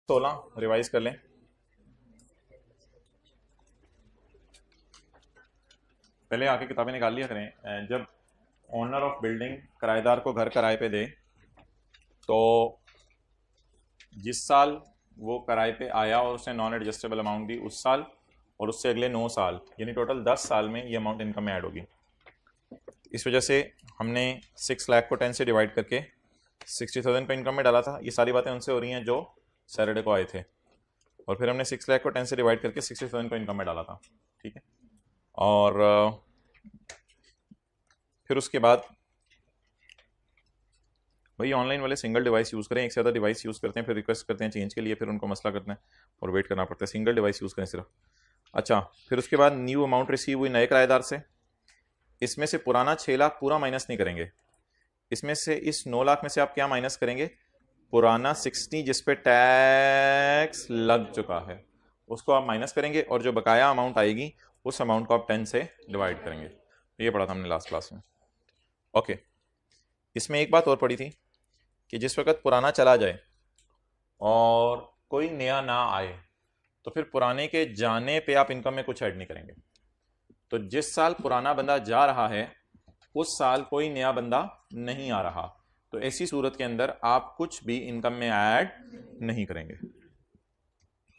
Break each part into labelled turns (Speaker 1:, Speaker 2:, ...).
Speaker 1: 16 revise कर लें। पहले आके किताबें निकाल लिया करें। जब ओनर ऑफ बिल्डिंग किराएदार को घर किराए पे दे तो जिस साल वो किराए पे आया और उसने नॉन एडजस्टेबल अमाउंट दी उस साल और उससे अगले 9 साल यानी टोटल 10 साल में ये अमाउंट इनकम में ऐड होगी। इस वजह से हमने 6 लाख को 10 से डिवाइड करके 60,000 पे इनकम में डाला था। ये सारी बातें उनसे हो रही हैं जो सैटरडे को आए थे, और फिर हमने 6 लाख को 10 से डिवाइड करके 60,000 को इनकम में डाला था। ठीक है, और फिर उसके बाद भाई ऑनलाइन वाले सिंगल डिवाइस यूज़ करें, एक से ज़्यादा डिवाइस यूज़ करते हैं फिर रिक्वेस्ट करते हैं चेंज के लिए, फिर उनको मसला करते हैं और वेट करना पड़ता है। सिंगल डिवाइस यूज़ करें सिर्फ। अच्छा, फिर उसके बाद न्यू अमाउंट रिसीव हुई नए किराएदार से। इसमें से पुराना 6 लाख पूरा माइनस नहीं करेंगे। इसमें से इस 9 लाख में से आप क्या माइनस करेंगे? पुराना 60 जिस पे टैक्स लग चुका है उसको आप माइनस करेंगे, और जो बकाया अमाउंट आएगी उस अमाउंट को आप 10 से डिवाइड करेंगे। ये पढ़ा था हमने लास्ट क्लास में। ओके, इसमें एक बात और पढ़ी थी कि जिस वक्त पुराना चला जाए और कोई नया ना आए तो फिर पुराने के जाने पे आप इनकम में कुछ ऐड नहीं करेंगे। तो जिस साल पुराना बंदा जा रहा है उस साल कोई नया बंदा नहीं आ रहा, तो ऐसी सूरत के अंदर आप कुछ भी इनकम में ऐड नहीं करेंगे।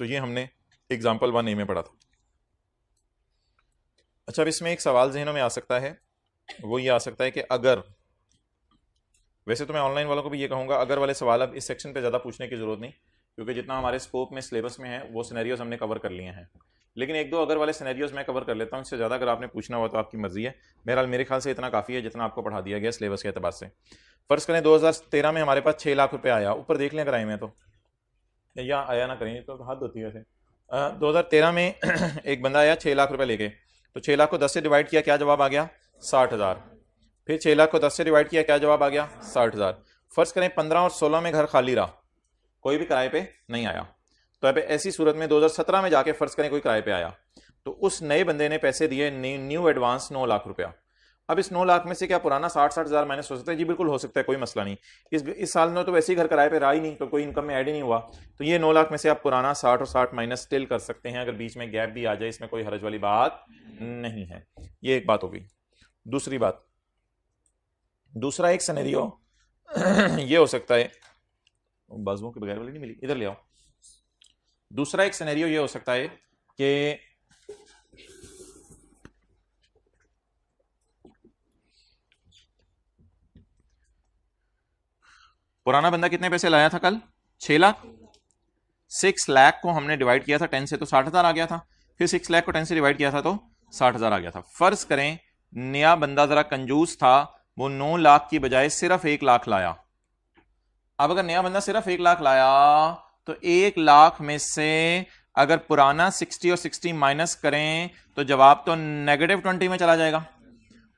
Speaker 1: तो ये हमने एग्जाम्पल 1A में पढ़ा था। अच्छा, अब इसमें एक सवाल जहनों में आ सकता है, वो ये आ सकता है कि अगर, वैसे तो मैं ऑनलाइन वालों को भी ये कहूँगा अगर वाले सवाल अब इस सेक्शन पे ज़्यादा पूछने की ज़रूरत नहीं, क्योंकि जितना हमारे स्कोप में सिलेबस में है वो सिनेरियोज हमने कवर कर लिए हैं। लेकिन एक दो अगर वाले सिनेरियोज मैं कवर कर लेता हूँ, इससे ज़्यादा अगर आपने पूछना हुआ तो आपकी मर्जी है। बहरहाल मेरे ख्याल से इतना काफ़ी है जितना आपको पढ़ा दिया गया सिलेबस के अतबार से। फ़र्ज़ करें 2013 में हमारे पास 6 लाख रुपये आया, ऊपर देख लें कराए में तो, या आया ना करें तो हद होती है वैसे। 2013 में एक बंदा आया 6 लाख रुपये लेके, तो 6 लाख को 10 से डिवाइड किया, क्या जवाब आ गया? 60,000। फिर 6 लाख को 10 से डिवाइड किया, क्या जवाब आ गया? 60,000। फर्ज करें 15 और 16 में घर खाली रहा, कोई भी किराए पे नहीं आया। तो अब ऐसी सूरत में 2017 में जाके फर्ज करें कोई किराए पे आया, तो उस नए बंदे ने पैसे दिए न्यू एडवांस 9 लाख रुपया। अब इस 9 लाख में से क्या पुराना 60,000 माइनस हो सकता है? जी बिल्कुल हो सकता है, कोई मसला नहीं। इस साल में तो वैसे ही घर किराए पे रहा ही नहीं, तो कोई इनकम में ऐड ही नहीं हुआ, तो ये 9 लाख में से आप पुराना 60 और 60 माइनस स्टिल कर सकते हैं। अगर बीच में गैप भी आ जाए इसमें कोई हरज वाली बात नहीं है। ये एक बात होगी। दूसरी बात, दूसरा एक सिनेरियो ये हो सकता है, बाजुओं के बगैर वाली नहीं मिली, इधर ले आओ। दूसरा एक सिनेरियो ये हो सकता है कि पुराना बंदा कितने पैसे लाया था कल? 6 लाख। 6 लाख को हमने डिवाइड किया था 10 से तो 60,000 आ गया था, फिर 6 लाख को 10 से डिवाइड किया था तो 60,000 आ गया था। फर्ज करें नया बंदा जरा कंजूस था, वो 9 लाख की बजाय सिर्फ 1 लाख लाया। अब अगर नया बंदा सिर्फ 1 लाख लाया तो 1 लाख में से अगर पुराना 60 और 60 माइनस करें तो जवाब तो -20 में चला जाएगा।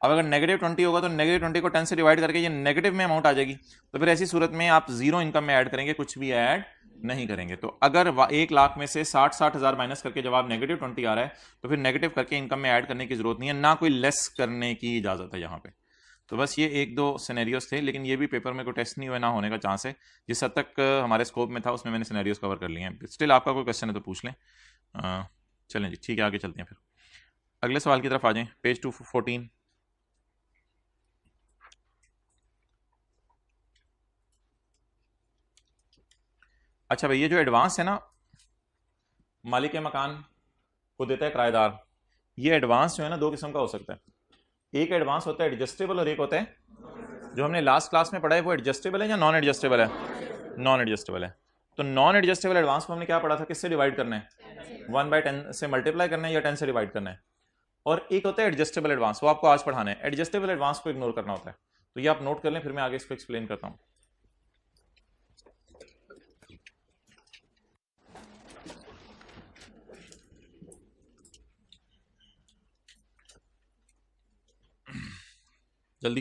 Speaker 1: अब अगर -20 होगा तो -20 को 10 से डिवाइड करके ये नेगेटिव में अमाउंट आ जाएगी। तो फिर ऐसी सूरत में आप जीरो इनकम में ऐड करेंगे, कुछ भी ऐड नहीं करेंगे। तो अगर 1 लाख में से 60,000 माइनस करके जवाब -20 आ रहा है तो फिर नेगेटिव करके इनकम में ऐड करने की जरूरत नहीं है, ना कोई लेस करने की इजाजत है यहाँ पे। तो बस ये एक दो सिनेरियोस थे, लेकिन ये भी पेपर में कोई टेस्ट नहीं हुआ, ना होने का चांस है। जिस हद तक हमारे स्कोप में था उसमें मैंने सिनेरियोस कवर कर लिए हैं। स्टिल आपका कोई क्वेश्चन है तो पूछ लें। चलें जी, ठीक है, आगे चलते हैं। फिर अगले सवाल की तरफ आ जाएं, पेज 214। अच्छा भाई, ये जो एडवांस है ना, मालिक मकान को देता है किराएदार, ये एडवांस जो है ना दो किस्म का हो सकता है। एक एडवांस होता है एडजस्टेबल और एक होता है, जो हमने लास्ट क्लास में पढ़ा है वो एडजस्टेबल है या नॉन एडजस्टेबल है? नॉन एडजस्टेबल है। तो नॉन एडजस्टेबल एडवांस को हमने क्या पढ़ा था, किससे डिवाइड करना है? 1/10 से मल्टीप्लाई करना है या 10 से डिवाइड करना है? और एक होता है एडजस्टेबल एडवांस, वो आपको आज पढ़ाना है। एडजस्टेबल एडवांस को इग्नोर करना होता है। तो ये आप नोट कर लें, फिर मैं आगे इसको एक्सप्लेन करता हूं। जल्दी।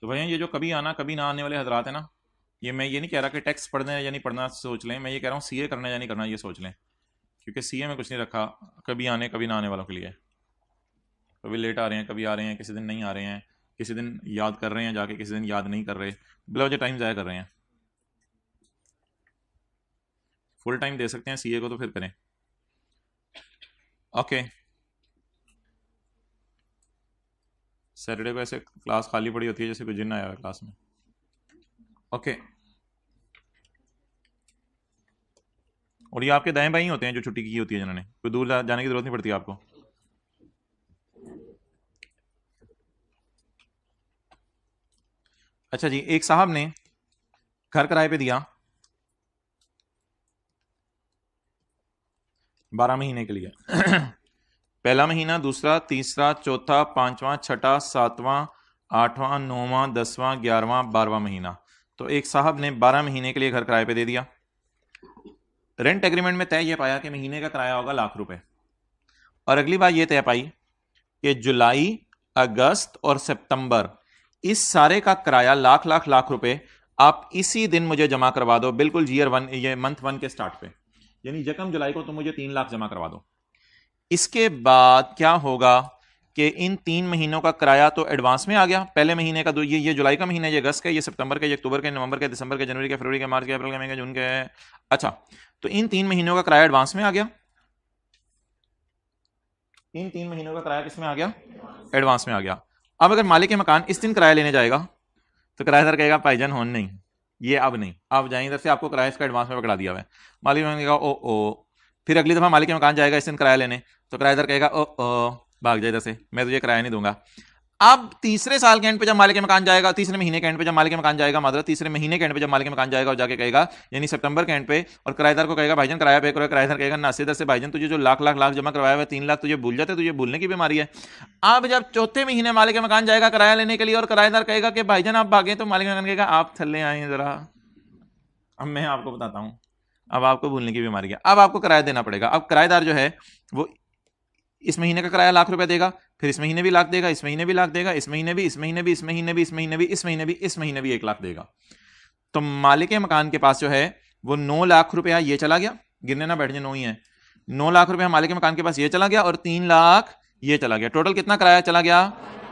Speaker 1: तो भैया ये जो कभी आना कभी ना आने वाले हजरात है ना, ये मैं ये नहीं कह रहा कि टैक्स पढ़ना है या नहीं पढ़ना सोच लें, मैं ये कह रहा हूँ सीए करना है या नहीं करना ये सोच लें। क्योंकि सीए में कुछ नहीं रखा कभी आने कभी ना आने वालों के लिए। कभी लेट आ रहे हैं, कभी आ रहे हैं, किसी दिन नहीं आ रहे हैं, किसी दिन याद कर रहे हैं जाके, किसी दिन याद नहीं कर रहे, बिला वजह टाइम ज़ाया कर रहे हैं। फुल टाइम दे सकते हैं सीए को तो फिर करें। ओके, सैटरडे को ऐसे क्लास खाली पड़ी होती है जैसे कोई जिन आया हुआ है क्लास में। ओके, और ये आपके दाएं बाएं होते हैं जो छुट्टी की होती है जिन्होंने, कोई दूर जाने की जरूरत नहीं पड़ती आपको। अच्छा जी, एक साहब ने घर किराए पे दिया 12 महीने के लिए पहला महीना, दूसरा, तीसरा, चौथा, पांचवा, छठा, सातवां, आठवां, नौवां, 10वां, 11वां, 12वां महीना। तो एक साहब ने 12 महीने के लिए घर किराए पे दे दिया। रेंट एग्रीमेंट में तय ये पाया कि महीने का किराया होगा ₹1,00,000, और अगली बार ये तय पाई कि जुलाई, अगस्त और सितंबर इस सारे का किराया लाख लाख लाख रुपए आप इसी दिन मुझे जमा करवा दो, बिल्कुल ईयर 1, ये मंथ 1 के स्टार्ट पे, यानी यकम जुलाई को तुम मुझे 3 लाख जमा करवा दो। इसके बाद क्या होगा कि इन 3 महीनों का किराया तो एडवांस में आ गया। पहले महीने का ये जुलाई का महीना, ये अगस्त का, ये सितंबर का, ये अक्टूबर के, नवंबर के, दिसंबर के, जनवरी के, फरवरी के, मार्च के, अप्रैल के, मई के, जून के। अच्छा, तो इन 3 महीनों का किराया एडवांस में आ गया। इन 3 महीनों का किराया किस में आ गया? एडवांस में आ गया। अब अगर मालिक के मकान इस दिन किराया लेने जाएगा तो किराएदार कहेगा भाईजान होन नहीं, ये अब नहीं, आप जाएं इधर से, आपको किराया इसका एडवांस में पकड़ा दिया हुआ है। मालिक के मकान कहेगा ओ ओ, फिर अगली दफा मालिक के मकान जाएगा इस दिन किराया लेने तो किराएदार कहेगा ओ ओ, भाग जाए इधर से, मैं तुझे किराया नहीं दूंगा। अब तीसरे साल के एंड पे जब मालिक के मकान जाएगा, तीसरे महीने के एंड पे जब मालिक के मकान जाएगा, मादर तीसरे महीने के एंड पे जब मालिक के मकान जाएगा और जाके कहेगा, यानी सितंबर के एंड पे, और किराएदार को कहेगा भाईजान किराया पे करो, किराएदार कहेगा ना सीधे से भाईजान तुझे जो लाख लाख लाख जमा करवाया हुआ है 3 लाख तुझे भूल जाते, तुझे भूलने की बीमारी है। अब जब चौथे महीने मालिक के मकान जाएगा किराया लेने के लिए और किराएदार कहेगा कि भाईजान आप भागे, तो मालिक के मकान कहेगा आप थल्ले आए जरा, अब मैं आपको बताता हूं, अब आपको भूलने की बीमारी है, अब आपको किराया देना पड़ेगा। अब किराएदार जो है वो इस महीने का किराया ₹1,00,000 देगा, फिर इस महीने भी लाख देगा, इस महीने भी लाख देगा, इस महीने भी, इस महीने भी, इस महीने भी, इस महीने भी, इस महीने भी, इस महीने भी 1 लाख देगा। तो मालिक मकान के पास जो है वो 9 लाख रुपया ये चला गया, गिरने ना बैठ जाए, 9 ही है, 9 लाख रुपया मालिक मकान के पास ये चला गया और 3 लाख ये चला गया। टोटल कितना किराया चला गया?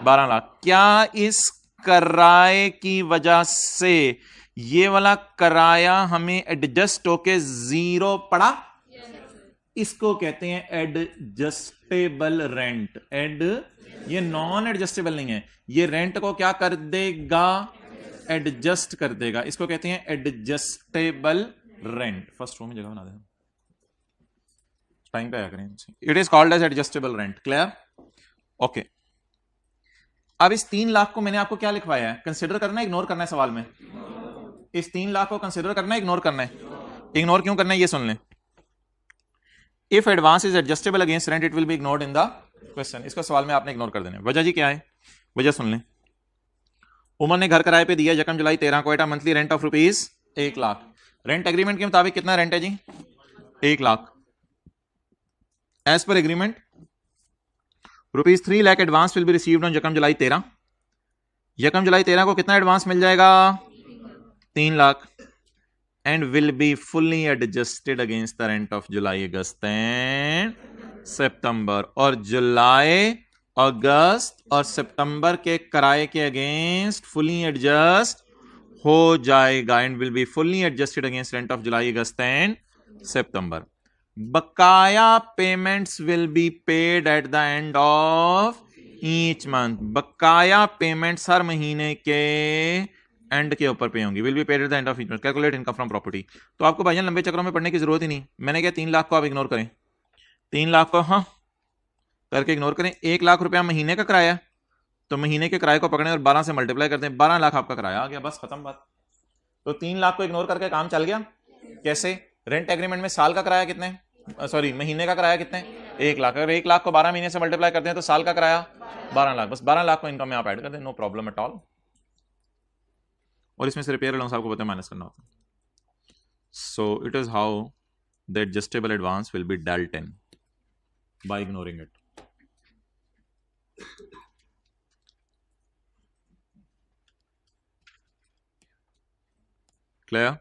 Speaker 1: 12 लाख। क्या इस किराए की वजह से ये वाला किराया हमें एडजस्ट होके 0 पड़ा? इसको कहते हैं एडजस्टेबल रेंट। ये नॉन एडजस्टेबल नहीं है, ये रेंट को क्या कर देगा? एडजस्ट कर देगा। इसको कहते हैं एडजस्टेबल रेंट। फर्स्ट रो में जगह बना देना, टाइम पे आया करें। It is called as adjustable rent. Clear? Okay, अब इस 3 लाख को मैंने आपको क्या लिखवाया है? कंसिडर करना है, इग्नोर करना है? सवाल में इस 3 लाख को कंसिडर करना है, इग्नोर करना है? इग्नोर क्यों करना है ये सुन लें। If advance is adjustable against rent it will be ignored in the question. इसको सवाल में आपने इग्नोर कर देना है। वजह जी क्या है? वजह सुन लें। उमर ने घर किराए पे दिया यकम जुलाई 13 को at a monthly rent of ₹1 lakh. Rent agreement के मुताबिक कितना रेंट है जी? 1 lakh. As per agreement ₹3 lakh advance will be received on यकम जुलाई 13। यकम जुलाई 13 को कितना एडवांस मिल जाएगा? 3 lakh. and will be fully adjusted against the rent of July, August and September। और जुलाई, अगस्त और सितंबर के किराए के अगेंस्ट फुली एडजस्ट हो जाएगा and will be fully adjusted against rent of July, August and September. बकाया payments will be paid at the end of each month. बकाया payments हर महीने के एंड के ऊपर पे होंगी। Will be paid at the end of each month. Calculate income from property. तो आपको भाईजान लंबे चक्रों में पढ़ने की जरूरत ही नहीं। मैंने क्या 3 लाख को आप इग्नोर करें, 3 लाख को हाँ करके इग्नोर करें। 1 लाख रुपया महीने का किराया, तो महीने के किराए को पकड़ें और 12 से मल्टीप्लाई करते हैं, 12 लाख आपका किराया आ गया, बस खत्म बात। तो 3 लाख को इग्नोर करके काम चल गया। कैसे? रेंट एग्रीमेंट में साल का किराया कितने, सॉरी महीने का किराया कितने? 1 लाख। अगर 1 लाख को 12 महीने से मल्टीप्लाई करते हैं तो साल का किराया 12 लाख। बस 12 लाख को इनकम में आप ऐड कर दें, नो प्रॉब्लम एट ऑल। और इसमें से रिपेयर अलाउंस आपको पता है माइनस करना होता है। So it is how the adjustable advance will be dealt in by ignoring it. Clear?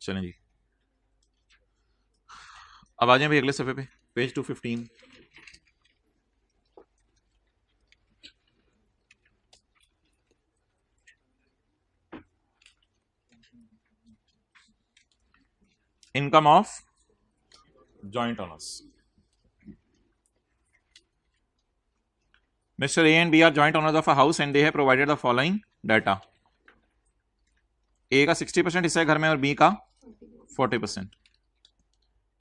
Speaker 1: चलें जी, अब आ जाए भाई अगले सफे पे, page 215। Income of joint owners. Mr. A and B are joint owners of a house and they have provided the following data. A का 60% हिस्सा है घर में और B का 40%.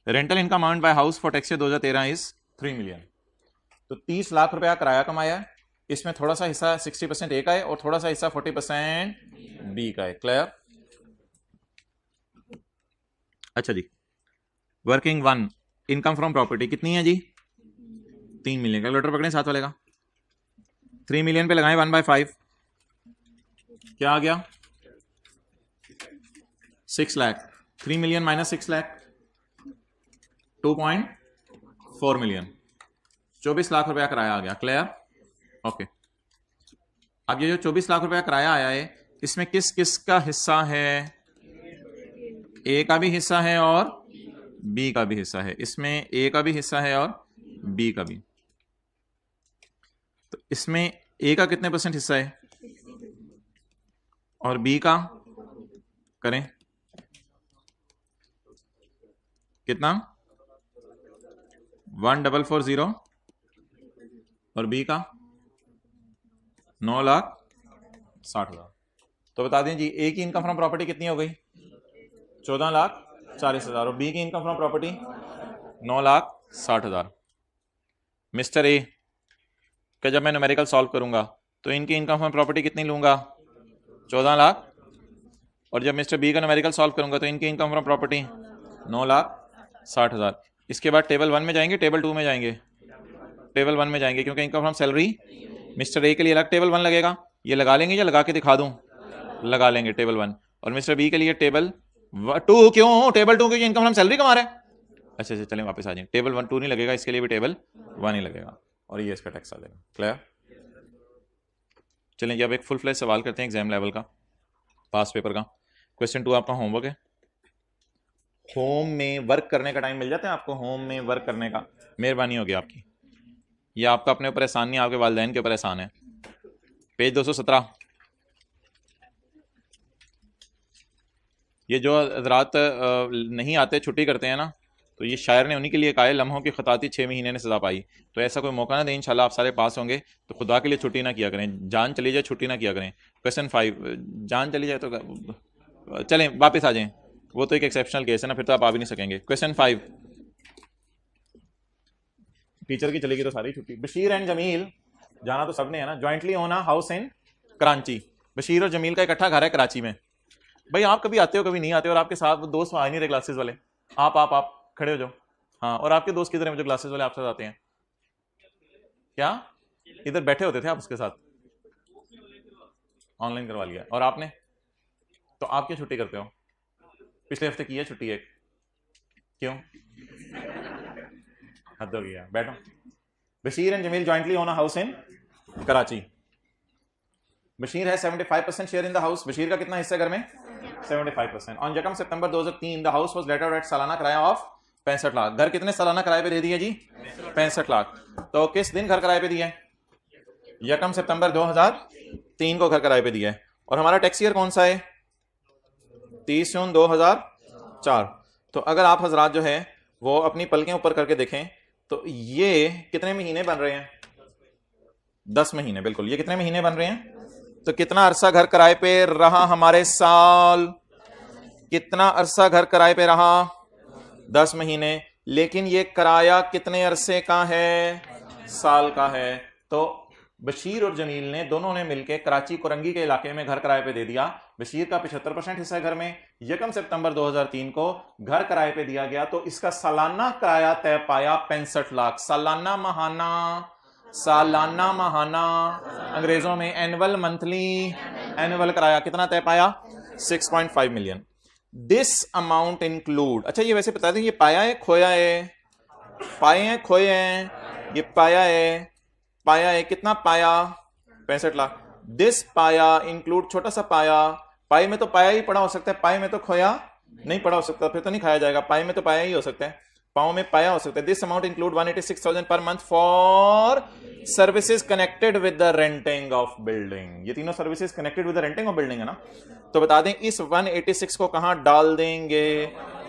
Speaker 1: Rental income earned by house for tax year 2013 is 3 million. तो 30 लाख रुपया किराया कमाया है, इसमें थोड़ा सा हिस्सा 60% ए का है और थोड़ा सा हिस्सा 40% बी का है। क्लियर? अच्छा जी, working one income from property कितनी है जी? 3 मिलियन। कैलकुलेटर पकड़ें साथ वाले का। 3 मिलियन पे लगाएं 1/5, क्या आ गया? 6 lakh. 3 million minus 6 lakh 2.4 million. 24 lakh रुपया किराया आ गया। क्लियर? ओके। अब ये जो 24 लाख रुपया किराया आया है, इसमें किस किस का हिस्सा है? ए का भी हिस्सा है और बी का भी हिस्सा है। इसमें ए का भी हिस्सा है और बी का भी। तो इसमें ए का कितने % हिस्सा है और बी का करें कितना? 1440 और बी का 9,60,000। तो बता दें जी, ए की इनकम फ्रॉम प्रॉपर्टी कितनी हो गई? 14,40,000 और बी की income from property 9,60,000। Mister A का जब मैं न्यूमेरिकल सॉल्व करूंगा तो इनकी इनकम फ्रॉम प्रॉपर्टी कितनी लूंगा? 14 लाख। और जब मिस्टर बी का न्यूमेरिकल सॉल्व करूंगा तो इनकी इनकम फ्रॉम प्रॉपर्टी 9,60,000। इसके बाद टेबल 1 में जाएंगे, टेबल 2 में जाएंगे? टेबल 1 में जाएंगे, क्योंकि income from salary mister A के लिए अलग टेबल 1 लगेगा। ये लगा लेंगे या लगा के दिखा दूं? लगा लेंगे टेबल 1। और मिस्टर बी के लिए टेबल 2। क्यों टेबल 2? क्योंकि इनकम फ्रॉम सैलरी कमा रहा है। अच्छा अच्छा, चलें वापस आ जाएंगे। टेबल 1 2 नहीं लगेगा, इसके लिए भी टेबल 1 ही लगेगा और ये इसका टैक्स आ जाएगा। क्लियर? चलें जी, अब एक फुल फ्लैश सवाल करते हैं एग्जाम लेवल का, पास पेपर का। क्वेश्चन 2 आपका होमवर्क है। होम में वर्क करने का टाइम मिल जाता है आपको? होम में वर्क करने का, मेहरबानी होगी आपकी। ये आपका अपने ऊपर एहसान नहीं, आपके वालिदैन के ऊपर एहसान है। पेज 217। ये जो हज़रात नहीं आते, छुट्टी करते हैं ना, तो ये शायर ने उन्हीं के लिए कहा है, लम्हों की खताती 6 महीने ने सजा पाई। तो ऐसा कोई मौका ना दें, इंशाल्लाह आप सारे पास होंगे। तो खुदा के लिए छुट्टी ना किया करें, जान चली जाए छुट्टी ना किया करें। क्वेश्चन 5, जान चली जाए तो चलें वापस आ जाएं, वो तो एक एक्सेप्शनल केस है ना, फिर तो आप आ भी नहीं सकेंगे। क्वेश्चन 5, टीचर की चलेगी तो सारी छुट्टी। बशीर एंड जमील, जाना तो सबने है ना, jointly own a house in Karachi. Bashir और जमील का इकट्ठा घर है कराची में। भाई आप कभी आते हो कभी नहीं आते, और आपके साथ वो दोस्त आ नहीं रहे क्लासेस वाले। आप खड़े हो जाओ। हाँ, और आपके दोस्त किधर हैं जो क्लासेस वाले आपके साथ आते हैं? क्या इधर बैठे होते थे आप उसके साथ? ऑनलाइन करवा लिया। और आपने? तो आप क्या छुट्टी करते हो? पिछले हफ्ते की है छुट्टी एक, क्यों? हद हो गया, बैठो। Bashir and Jamil jointly own a house in Karachi. Bashir है 75% share in the house. Bashir का कितना हिस्सा घर में? 75%। ऑन यकम सितंबर 2003 the house was letted at सालाना किराया ऑफ 65 लाख। घर कितने सालाना किराए पे दे दिया जी? 65 लाख। तो किस दिन घर किराए पे दिया है? यकम सितंबर 2003 को घर किराए पे दिया है। और हमारा टैक्स ईयर कौन सा है? 30 जून 2004। तो अगर आप हजरात जो है वो अपनी पलकें ऊपर करके देखें तो ये कितने महीने बन रहे हैं? 10 महीने। बिल्कुल, ये कितने महीने बन रहे हैं? तो कितना अरसा घर किराए पे रहा हमारे साल? कितना अरसा घर किराए पे रहा? 10 महीने। लेकिन ये किराया कितने अरसे का है? साल का है। तो बशीर और जमील ने दोनों ने मिलकर कराची कुरंगी के इलाके में घर किराए पे दे दिया। बशीर का 75% हिस्सा घर में यकम सितंबर 2003 को घर किराए पे दिया गया। तो इसका सालाना किराया तय पाया 65 लाख। सालाना महाना अंग्रेजों में एनुअल, मंथली, एनुअल किराया कितना तय पाया? 6.5 मिलियन। दिस अमाउंट इंक्लूड, अच्छा ये वैसे बता दें, ये पाया है खोया है? पाए हैं खोए हैं? ये पाया है कितना पाया? 65 लाख। दिस पाया इंक्लूड छोटा सा पाया। पाए में तो पाया ही पड़ा हो सकता है, पाए में तो खोया नहीं पड़ा हो सकता, फिर तो नहीं खाया जाएगा। पाए में तो पाया ही हो सकता है, पाओ में पाया हो सकता है। This amount include 186,000 per month for services connected with the renting of building. ये तीनों services connected with the renting of building है ना। तो बता दें इस 186 को कहां डाल देंगे?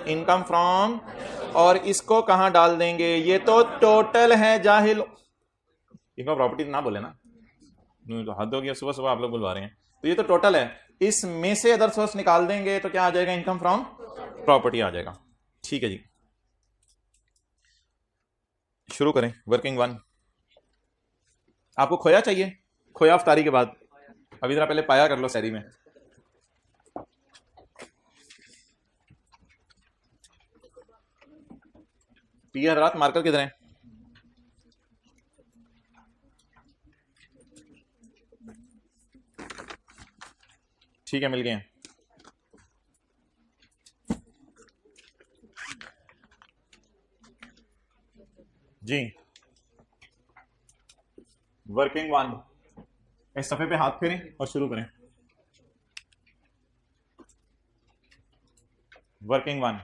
Speaker 1: इनकम फ्रॉम, और इसको कहां डाल देंगे? ये तो टोटल है जाहिल। इनकम प्रॉपर्टी ना बोले ना, तो हद हो गया, सुबह सुबह आप लोग बुलवा रहे हैं। तो ये तो टोटल है, इसमें से अदर सोर्स निकाल देंगे तो क्या आ जाएगा? इनकम फ्रॉम प्रॉपर्टी आ जाएगा। ठीक है जी, शुरू करें वर्किंग वन। आपको खोया चाहिए? खोया अफ्तारी के बाद, अभी जरा पहले पाया कर लो सैरी में। पी हजरात मार्कर किधर हैं? ठीक है, मिल गए हैं। जी, वर्किंग वन, इस सफे पे हाथ फेरें और शुरू करें। वर्किंग वन,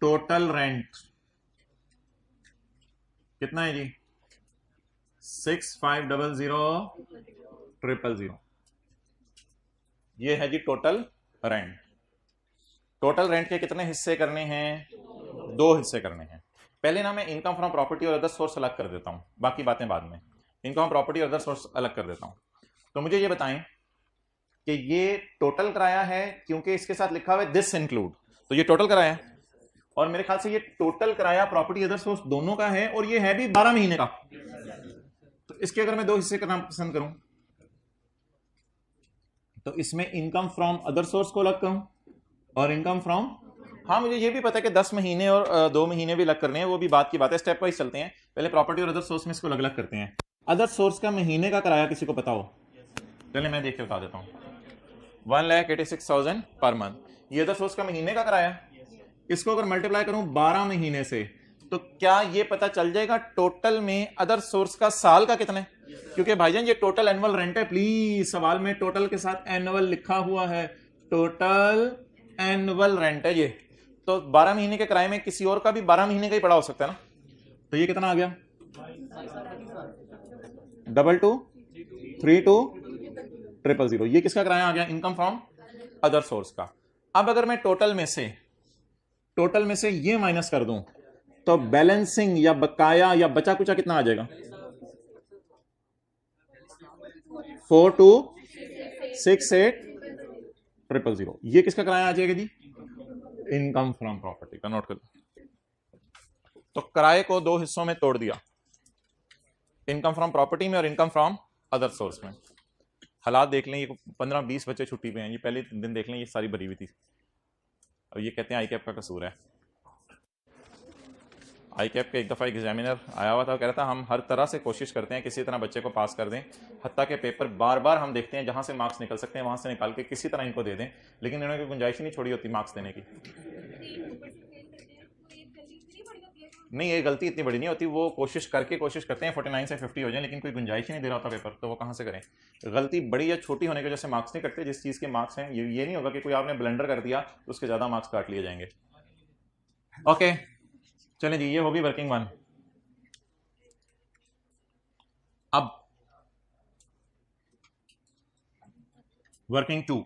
Speaker 1: टोटल रेंट कितना है जी? 6500,000,000। ये है जी टोटल रेंट। टोटल रेंट के कितने हिस्से करने हैं? 2 हिस्से करने हैं। पहले ना मैं इनकम फ्रॉम प्रॉपर्टी और अदर सोर्स अलग कर देता हूं, बाकी बातें बाद में। इनकम प्रॉपर्टी और अदर सोर्स अलग कर देता हूं। तो मुझे ये बताएं कि ये टोटल किराया है, क्योंकि इसके साथ लिखा हुआ है दिस इंक्लूड, तो ये टोटल किराया है। और मेरे ख्याल से ये टोटल किराया प्रॉपर्टी अदर सोर्स दोनों का है, और ये है भी 12 महीने का। तो इसके अगर मैं 2 हिस्से करना पसंद करूं तो इसमें इनकम फ्रॉम अदर सोर्स को अलग करूं और इनकम फ्रॉम, हाँ मुझे ये भी पता है कि 10 महीने और 2 महीने भी अलग करने हैं, वो भी बात की बात है, स्टेप वाइज चलते हैं। पहले प्रॉपर्टी और अदर सोर्स में इसको अलग अलग करते हैं। अदर सोर्स का महीने का किराया किसी को पता हो? चलिए मैं देख के बता देता हूँ। 1,86,000 पर मंथ, ये अदर सोर्स का महीने का किराया है। इसको अगर मल्टीप्लाई करूं 12 महीने से, तो क्या ये पता चल जाएगा टोटल में अदर सोर्स का साल का कितना है? क्योंकि भाईजान ये टोटल एनुअल रेंट है, प्लीज सवाल में टोटल के साथ एनुअल लिखा हुआ है, टोटल एनुअल रेंट है ये। तो 12 महीने के किराए में किसी और का भी 12 महीने का ही पड़ा हो सकता है ना। तो ये कितना आ गया? 22,32,3,2,000। ये किसका किराया आ गया? इनकम फ्रॉम अदर सोर्स का। अब अगर मैं टोटल में से ये माइनस कर दूं तो बैलेंसिंग या बकाया या बचा कुचा कितना आ जाएगा? 42,68,000। ये किसका किराया आ जाएगा जी? इनकम फ्रॉम प्रॉपर्टी का। नोट कर लो। तो किराए को 2 हिस्सों में तोड़ दिया, इनकम फ्रॉम प्रॉपर्टी में और इनकम फ्रॉम अदर सोर्स में। हालात देख लें, ये 15-20 बच्चे छुट्टी पे हैं, ये पहले दिन देख लें, ये सारी भरी हुई थी। अब ये कहते हैं आई कैप का कसूर है। आई कैप के एक दफ़ा एग्जामिनर आया हुआ था, कह रहा था हम हर तरह से कोशिश करते हैं किसी तरह बच्चे को पास कर दें, हत्ता के पेपर बार बार हम देखते हैं जहां से मार्क्स निकल सकते हैं वहां से निकाल के किसी तरह इनको दे दें, लेकिन इन्होंने कोई गुंजाइश ही नहीं छोड़ी होती मार्क्स देने की। नहीं, ये गलती इतनी बड़ी नहीं होती, वो कोशिश करते हैं 49 से 50 हो जाए, लेकिन कोई गुंजाइश ही नहीं दे रहा होता पेपर, तो वो कहाँ से करें? गलती बड़ी या छोटी होने की वजह से मार्क्स नहीं कटते। जिस चीज़ के मार्क्स हैं, ये नहीं होगा कि कोई आपने ब्लेंडर कर दिया तो उसके ज़्यादा मार्क्स काट लिए जाएंगे। ओके चलें जी, ये होगी वर्किंग वन। अब वर्किंग टू,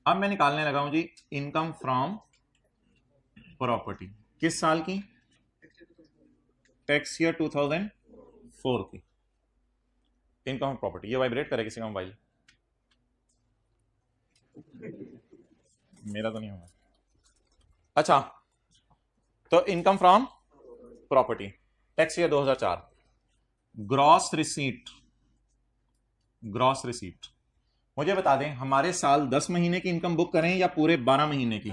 Speaker 1: अब मैं निकालने लगा हूं जी इनकम फ्रॉम प्रॉपर्टी। किस साल की? टैक्स ईयर 2004 की इनकम प्रॉपर्टी। ये वाइब्रेट करे किसी का मोबाइल? मेरा तो नहीं होगा। अच्छा, तो income from property, tax year 2004, gross receipt. मुझे बता दें, हमारे साल 10 महीने की इनकम बुक करें या पूरे 12 महीने की?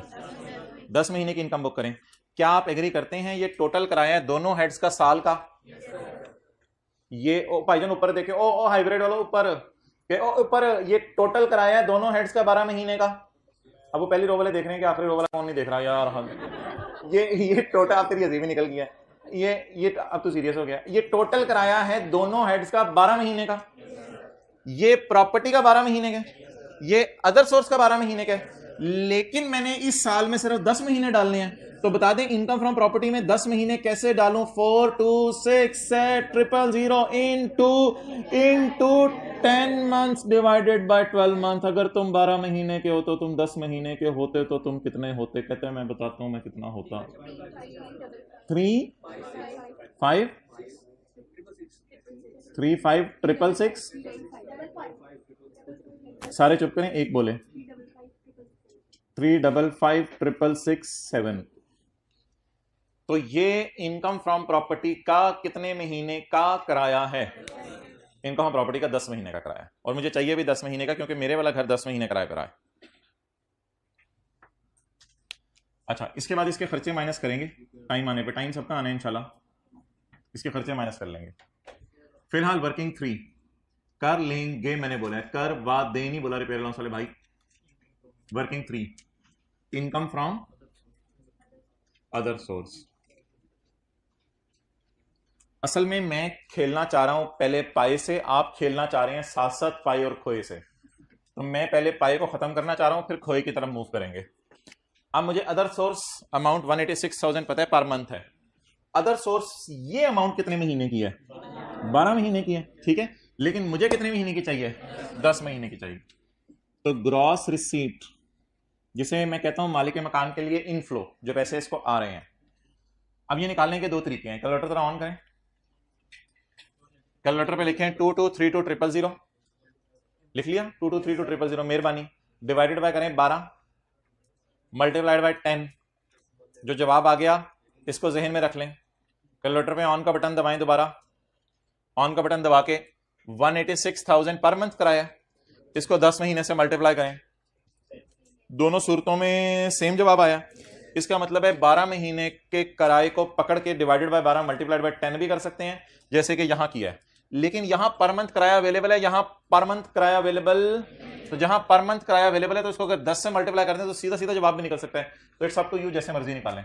Speaker 1: 10 महीने की इनकम बुक करें। क्या आप एग्री करते हैं ये टोटल किराया है दोनों हेड्स का साल का? ये ओ भाईजान ऊपर देखे, ओ हाइब्रिड वाला ऊपर, ये टोटल किराया है दोनों हेड्स का 12 महीने का। अब वो पहली रो वाले देख रहे हैं कि आखिरी रो वाला कौन नहीं देख रहा यार। ये टोटल, आप तेरी अजीब ही निकल गया। ये अब तो सीरियस हो गया। ये टोटल किराया है दोनों हेड्स का 12 महीने का। ये प्रॉपर्टी का 12 महीने का, ये अदर सोर्स का 12 महीने का। लेकिन मैंने इस साल में सिर्फ 10 महीने डालने हैं, तो बता दें इनकम फ्रॉम प्रॉपर्टी में 10 महीने कैसे डालूं? 4 2 6 7 000 into 10 months divided by 12 month. अगर तुम 12 महीने के हो तो तुम 10 महीने के होते तो तुम कितने होते? कहते हैं मैं बताता हूं मैं कितना होता। 3 5 3 5 6 सारे चुप करें, एक बोले। 3 5 5 6 7। तो ये इनकम फ्रॉम प्रॉपर्टी का कितने महीने का किराया है? इनकम फ्रॉम प्रॉपर्टी का 10 महीने का किराया, और मुझे चाहिए भी 10 महीने का क्योंकि मेरे वाला घर 10 महीने किराया पर है। अच्छा, इसके बाद इसके खर्चे माइनस करेंगे टाइम आने पे। टाइम सबका आना है इंशाल्लाह, इसके खर्चे माइनस कर लेंगे। फिलहाल वर्किंग 3 कर लेंगे, मैंने बोला है कर वा दे, नहीं बोला रिपेयर अलाउंस वाले भाई। Working 3 income from other source. असल में मैं खेलना चाह रहा हूं पहले पाए से, आप खेलना चाह रहे हैं साथ साथ पाए और खोए से। तो मैं पहले पाए को खत्म करना चाह रहा हूं, फिर खोए की तरफ मूव करेंगे। अब मुझे अदर सोर्स अमाउंट 186,000 पता है पर मंथ है। अदर सोर्स ये अमाउंट कितने महीने की है? 12 महीने की है, ठीक है। लेकिन मुझे कितने महीने की चाहिए? 10 महीने की चाहिए। तो ग्रॉस रिसीट, जिसे मैं कहता हूं मालिक मकान के लिए इनफ्लो, जो पैसे इसको आ रहे हैं। अब ये निकालने के दो तरीके हैं। कैलकुलेटर जरा ऑन करें, कैलकुलेटर पे लिखें 2232 लिख लिया। 2232 मेहरबानी। डिवाइडेड बाय करें 12, मल्टीप्लाइड बाय 10। जो जवाब आ गया इसको जहन में रख लें। कैलकुलेटर पे ऑन का बटन दबाएं, दोबारा ऑन का बटन दबा के 186,000 पर मंथ कराया, इसको 10 महीने से मल्टीप्लाई करें। दोनों सूरतों में सेम जवाब आया। इसका मतलब है 12 महीने के किराए को पकड़ के डिवाइडेड बाय 12 मल्टीप्लाइड बाय 10 भी कर सकते हैं, जैसे कि यहां किया है। लेकिन यहां पर मंथ किराया अवेलेबल है, यहां पर मंथ किराया अवेलेबल। तो जहां पर मंथ किराया अवेलेबल है तो इसको अगर 10 से मल्टीप्लाई करते हैं तो सीधा सीधा जवाब भी निकल सकता है। तो इट्स अप टू यू, जैसे मर्जी निकालें।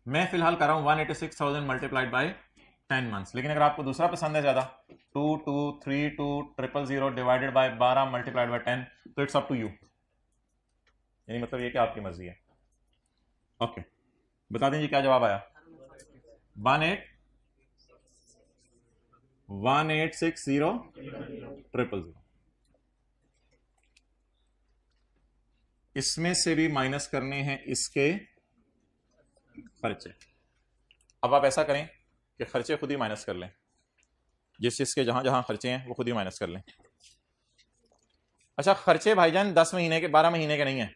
Speaker 1: मैं फिलहाल कर रहा हूं 186,000 मल्टीप्लाइड बाय 10 मंथ्स। लेकिन अगर आपको दूसरा पसंद है ज्यादा, 2232 डिवाइडेड बाय 12 मल्टीप्लाइड बाय 10, तो इट्स अप टू यू। यानी मतलब ये कि आपकी मर्जी है। ओके, बता दें जी क्या जवाब आया? 186,000। इसमें से भी माइनस करने हैं इसके खर्चे। अब आप ऐसा करें कि खर्चे खुद ही माइनस कर लें, जिस चीज के जहां जहां खर्चे हैं वो खुद ही माइनस कर लें। अच्छा, खर्चे भाईजान 10 महीने के 12 महीने के नहीं है।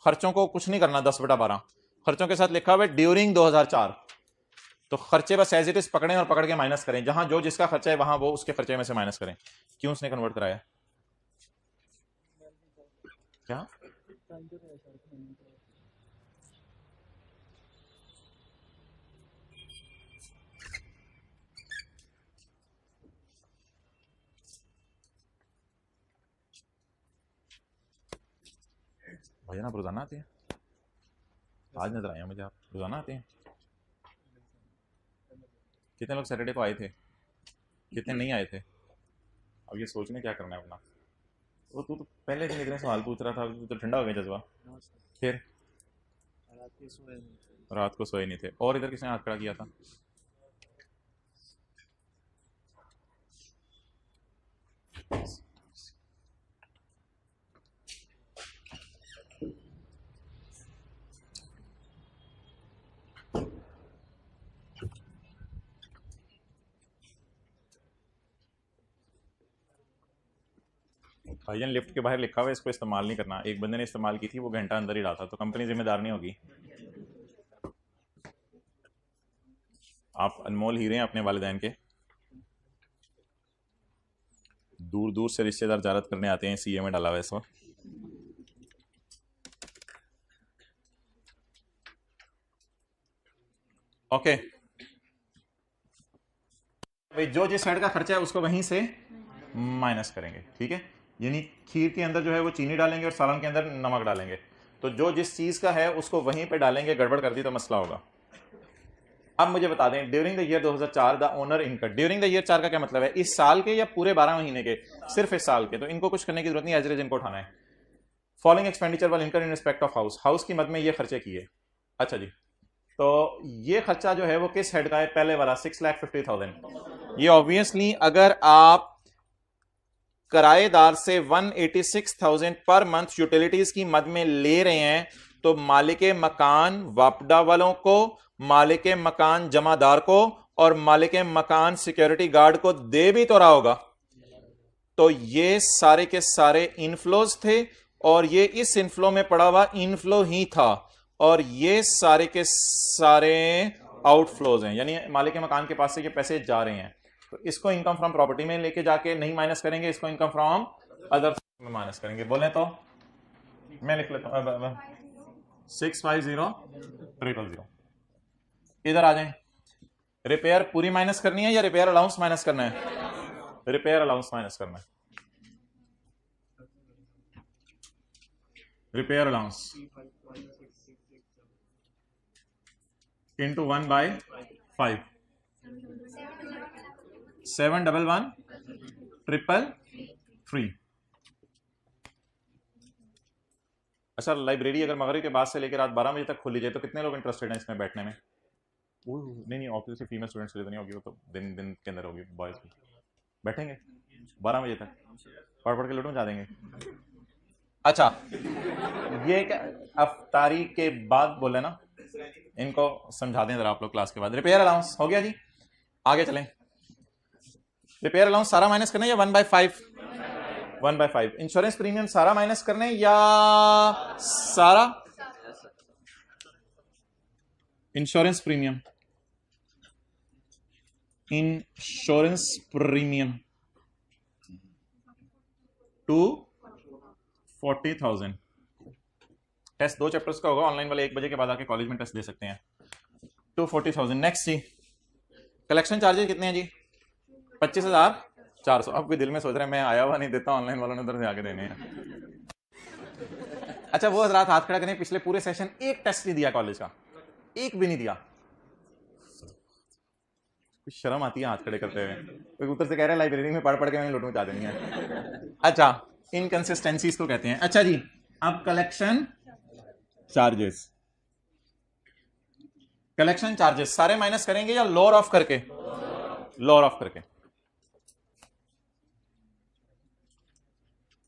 Speaker 1: खर्चों को कुछ नहीं करना 10/12, खर्चों के साथ लिखा हुआ है ड्यूरिंग 2004। तो खर्चे बस एज इट इज पकड़ें और पकड़ के माइनस करें। जहां जो जिसका खर्चा है वहां वो उसके खर्चे में से माइनस करें। क्यों उसने कन्वर्ट कराया? क्या भैया आप रोजाना आते हैं? आज नजर आया मुझे, आप रोजाना आते हैं। कितने लोग सैटरडे को आए थे, कितने नहीं आए थे? अब ये सोचने क्या करना है अपना। वो तू तो पहले दिन इतने सवाल पूछ रहा था, तो ठंडा हो गया जज्बा। फिर रात को सोए नहीं थे। और इधर किसने हाथ खड़ा किया था? भाईजान लिफ्ट के बाहर लिखा हुआ है इसको इस्तेमाल नहीं करना। एक बंदे ने इस्तेमाल की थी, वो घंटा अंदर ही रहा था, तो कंपनी जिम्मेदार नहीं होगी। आप अनमोल हीरे हैं अपने वालिदैन के। दूर दूर से रिश्तेदार ज़ियारत करने आते हैं, सीए में डाला हुआ इस वक्त। ओके भाई, जो जिस साइड का खर्चा है उसको वहीं से माइनस करेंगे, ठीक है। यानी खीर के अंदर जो है वो चीनी डालेंगे और सालन के अंदर नमक डालेंगे। तो जो जिस चीज का है उसको वहीं पे डालेंगे, गड़बड़ कर दी तो मसला होगा। अब मुझे बता दें, during the year 2004 the owner income. During the year 4 का क्या मतलब है? इस साल के या पूरे 12 महीने के? सिर्फ इस साल के। तो इनको कुछ करने की जरूरत नहीं, एज इट इज इनको उठाना है। फॉलोइंग एक्सपेंडिचर वाल income in respect of house, house की मद में ये खर्चे किए। अच्छा जी, तो ये खर्चा जो है वो किस हेड का है? पहले वाला 6,50,000। ये ऑब्वियसली अगर आप किराएदार से 186,000 पर मंथ यूटिलिटीज की मद में ले रहे हैं तो मालिक मकान वापडा वालों को, मालिक मकान जमादार को और मालिक मकान सिक्योरिटी गार्ड को दे भी तो रहा होगा। तो ये सारे के सारे इनफ्लोज थे और ये इस इनफ्लो में पड़ा हुआ इनफ्लो ही था और ये सारे के सारे आउटफ्लोज हैं, यानी मालिक मकान के पास से ये पैसे जा रहे हैं। तो इसको इनकम फ्रॉम प्रॉपर्टी में लेके जाके नहीं माइनस करेंगे, इसको इनकम फ्रॉम अदर में माइनस करेंगे। बोले तो मैं लिख लेता हूं 650,000। इधर आ जाएं। रिपेयर पूरी माइनस करनी है या रिपेयर अलाउंस माइनस करना है? रिपेयर अलाउंस माइनस करना है। Repair allowance into 1/5 711,333। अच्छा, लाइब्रेरी अगर मगरिब के बाद से लेकर रात 12 बजे तक खोली जाए तो कितने लोग इंटरेस्टेड हैं इसमें बैठने में? नहीं ऑब्वियसली फीमेल स्टूडेंट्स के लिए तो नहीं होगी, वो तो दिन के अंदर होगी। बॉयज भी बैठेंगे 12 बजे तक, पढ़ के लूट में जा देंगे। अच्छा, ये क्या अफ्तारी के बाद बोले ना, इनको समझा दें जरा आप लोग क्लास के बाद। रिपेयर अलाउंस हो गया जी, आगे चलें। रिपेयर अलाउंस सारा माइनस करना है या 1/5? 1/5। इंश्योरेंस प्रीमियम सारा माइनस करने या सारा? Insurance premium, insurance premium 240,000। Test 2 chapters का होगा, ऑनलाइन वाले 1 बजे के बाद आके कॉलेज में टेस्ट दे सकते हैं। 240,000। नेक्स्ट जी, कलेक्शन चार्जेस कितने हैं जी? 25,400। अब कोई दिल में सोच रहे हैं मैं आया हुआ नहीं देता, ऑनलाइन वालों ने उधर से आके देने हैं। अच्छा, वो हजरात हाथ खड़ा करें, पिछले पूरे सेशन एक टेस्ट नहीं दिया कॉलेज का, एक भी नहीं दिया। कुछ शर्म आती है हाथ खड़े करते हुए। कोई उधर से कह रहे हैं लाइब्रेरी में पढ़ के मैंने लूट मचा देनी है। अच्छा, इनकंसिस्टेंसीज को कहते हैं। अच्छा जी, अब कलेक्शन चार्जेस, कलेक्शन चार्जेस सारे माइनस करेंगे या लोअर ऑफ करके? लोअर ऑफ करके।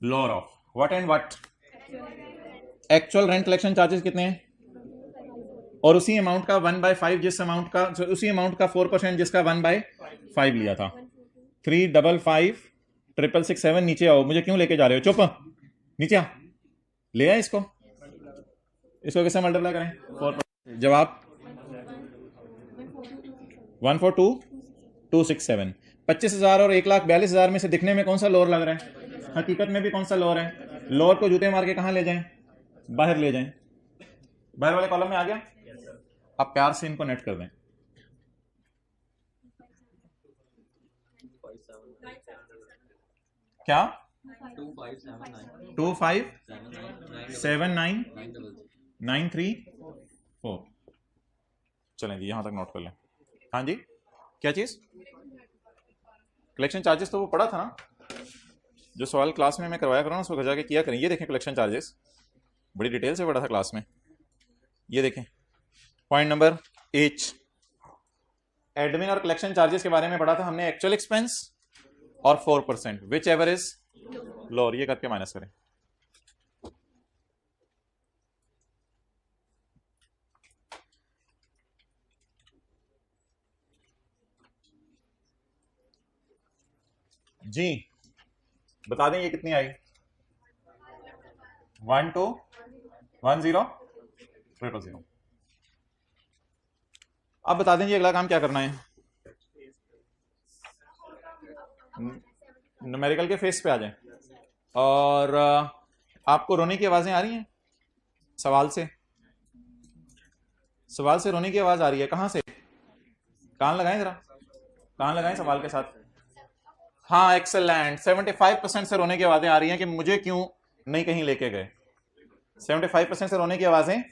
Speaker 1: Lower of what and what? Actual rent collection charges कितने हैं? और उसी अमाउंट का 1/5, जिस अमाउंट का, उसी अमाउंट का 4% जिसका 1/5 लिया था। 355,667। नीचे आओ, मुझे क्यों लेके जा रहे हो? चुप, नीचे आ, ले आए इसको कैसे मल्टीप्लाई करें? 4%। जवाब 142,267। 25,000 और 1,42,000 में से दिखने में कौन सा लोअर लग रहा है? हकीकत में भी कौन सा लोअर है? लोअर को जूते मार के कहां ले जाएं? बाहर ले जाएं। बाहर वाले कॉलम में आ गया। आप प्यार से इनको नेट कर दें। क्या? 2579,934। चलें जी, यहां तक नोट कर लें। हाँ जी, क्या चीज? कलेक्शन चार्जेस तो वो पढ़ा था ना, जो सवाल क्लास में मैं करवाया करूँ ना, उसको जाके किया करें। ये देखें कलेक्शन चार्जेस, बड़ी डिटेल से पढ़ा था क्लास में। ये देखें पॉइंट नंबर H, एडमिन और कलेक्शन चार्जेस के बारे में पढ़ा था हमने। एक्चुअल एक्सपेंस और 4%, विच एवर इज लोअर, ये करके माइनस करें। जी बता दें ये कितनी आई? 1210,000। अब बता दें जी अगला काम क्या करना है? न्यूमेरिकल के फेस पे आ जाएं और आपको रोने की आवाजें आ रही हैं? सवाल से रोने की आवाज आ रही है। कहां से? कान लगाएं जरा, कान लगाएं सवाल के साथ। हाँ, एक्सेलेंट। 75% से रोने की आवाजें आ रही हैं कि मुझे क्यों नहीं कहीं लेके गए। 75% से रोने की आवाजें